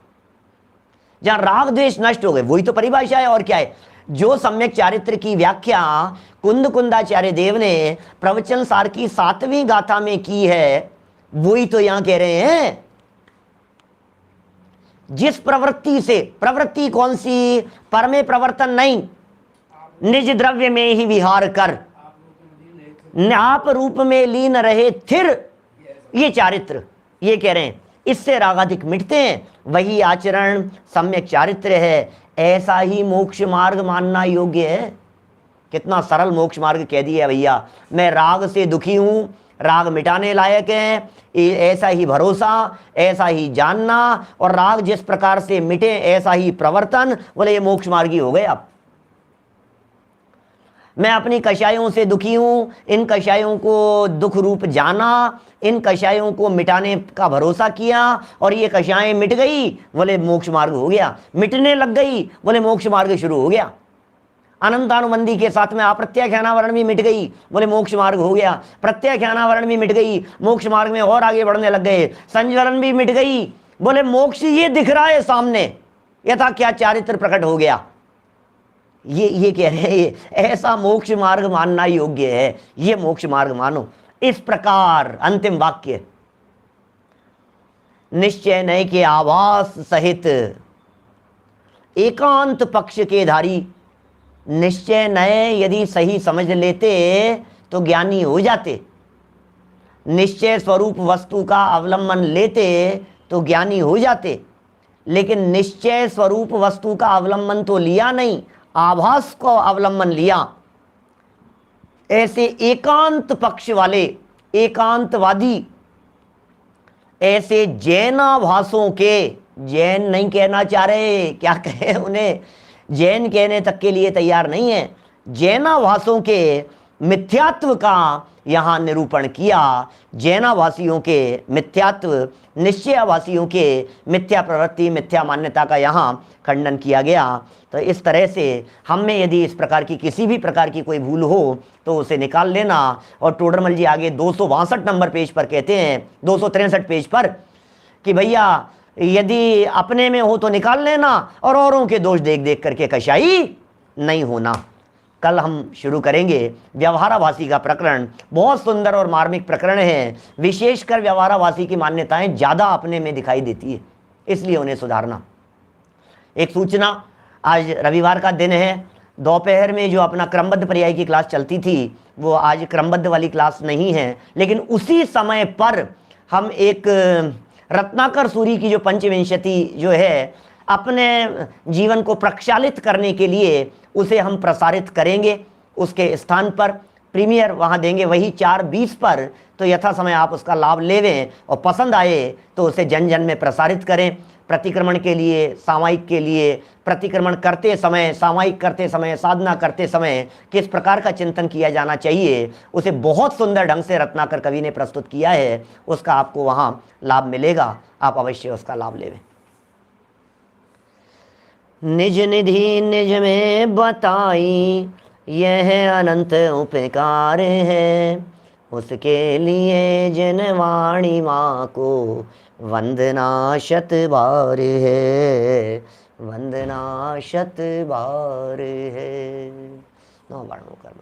जहां राग द्वेष नष्ट हो गए, वही तो परिभाषा है। और क्या है? जो सम्यक चारित्र की व्याख्या कुंद कुंदाचार्य देव ने प्रवचन सार की 7वीं गाथा में की है, वही तो यहां कह रहे हैं। जिस प्रवृत्ति से, प्रवृत्ति कौन सी? पर में प्रवर्तन नहीं, निज द्रव्य में ही विहार कर, आप रूप में लीन रहे थिर, ये चारित्र, ये कह रहे हैं। इससे रागाधिक मिटते हैं, वही आचरण सम्यक चारित्र है। ऐसा ही मोक्ष मार्ग मानना योग्य है। कितना सरल मोक्ष मार्ग कह दिया भैया। मैं राग से दुखी हूं, राग मिटाने लायक है, ऐसा ही भरोसा, ऐसा ही जानना, और राग जिस प्रकार से मिटे ऐसा ही प्रवर्तन, बोले ये मोक्ष मार्ग ही हो गए। अब मैं अपनी कषायों से दुखी हूं, इन कषायों को दुख रूप जाना, इन कषायों को मिटाने का भरोसा किया, और ये कषाएं मिट गई, बोले मोक्ष मार्ग हो गया। मिटने लग गई, बोले मोक्ष मार्ग शुरू हो गया। अनंतानुबंधी के साथ में अप्रत्याख्यानावरण भी मिट गई, बोले मोक्ष मार्ग हो गया। प्रत्याख्यानावरण भी मिट गई, मोक्ष मार्ग में और आगे बढ़ने लग गए। संज्वरण भी मिट गई, बोले मोक्ष ये दिख रहा है सामने, यथा क्या चारित्र प्रकट हो गया। ये कह रहे हैं, ऐसा मोक्ष मार्ग मानना योग्य है, ये मोक्ष मार्ग मानो। इस प्रकार अंतिम वाक्य, निश्चय नय के आभास सहित एकांत पक्ष के धारी, निश्चय नय यदि सही समझ लेते तो ज्ञानी हो जाते, निश्चय स्वरूप वस्तु का अवलंबन लेते तो ज्ञानी हो जाते। लेकिन निश्चय स्वरूप वस्तु का अवलंबन तो लिया नहीं, आभास को अवलंबन लिया। ऐसे एकांत पक्ष वाले, एकांतवादी, ऐसे जैनाभासों के, जैन नहीं कहना चाह रहे, क्या कहे उन्हें, जैन कहने तक के लिए तैयार नहीं है, जैनाभासों के मिथ्यात्व का यहां निरूपण किया। जैनाभासियों के मिथ्यात्व, निश्चयाभासियों के मिथ्या प्रवृत्ति, मिथ्या मान्यता का यहां खंडन किया गया। तो इस तरह से हम में यदि इस प्रकार की किसी भी प्रकार की कोई भूल हो तो उसे निकाल लेना। और टोडरमल जी आगे 262 नंबर पेज पर कहते हैं, 263 पेज पर, कि भैया यदि अपने में हो तो निकाल लेना, और औरों के दोष देख देख करके कशाई नहीं होना। कल हम शुरू करेंगे व्यवहाराभासी का प्रकरण। बहुत सुंदर और मार्मिक प्रकरण है। विशेषकर व्यवहाराभासी की मान्यताएं ज़्यादा अपने में दिखाई देती है, इसलिए उन्हें सुधारना। एक सूचना, आज रविवार का दिन है, दोपहर में जो अपना क्रमबद्ध पर्याय की क्लास चलती थी वो आज क्रमबद्ध वाली क्लास नहीं है, लेकिन उसी समय पर हम एक रत्नाकर सूरी की जो पंचविंशति जो है, अपने जीवन को प्रक्षालित करने के लिए उसे हम प्रसारित करेंगे। उसके स्थान पर प्रीमियर वहाँ देंगे, वही 4:20 पर। तो यथा समय आप उसका लाभ लेवें, और पसंद आए तो उसे जन जन में प्रसारित करें। प्रतिक्रमण के लिए, सामायिक के लिए, प्रतिक्रमण करते समय, सामायिक करते समय, साधना करते समय किस प्रकार का चिंतन किया जाना चाहिए, उसे बहुत सुंदर ढंग से रत्नाकर कवि ने प्रस्तुत किया है। उसका आपको वहाँ लाभ मिलेगा, आप अवश्य उसका लाभ लेवें। निज निधि निज में बताई, यह अनंत उपकार है, उसके लिए जिन वाणी माँ को वंदना शत बार है, वंदना शत बार है। नौ बार कर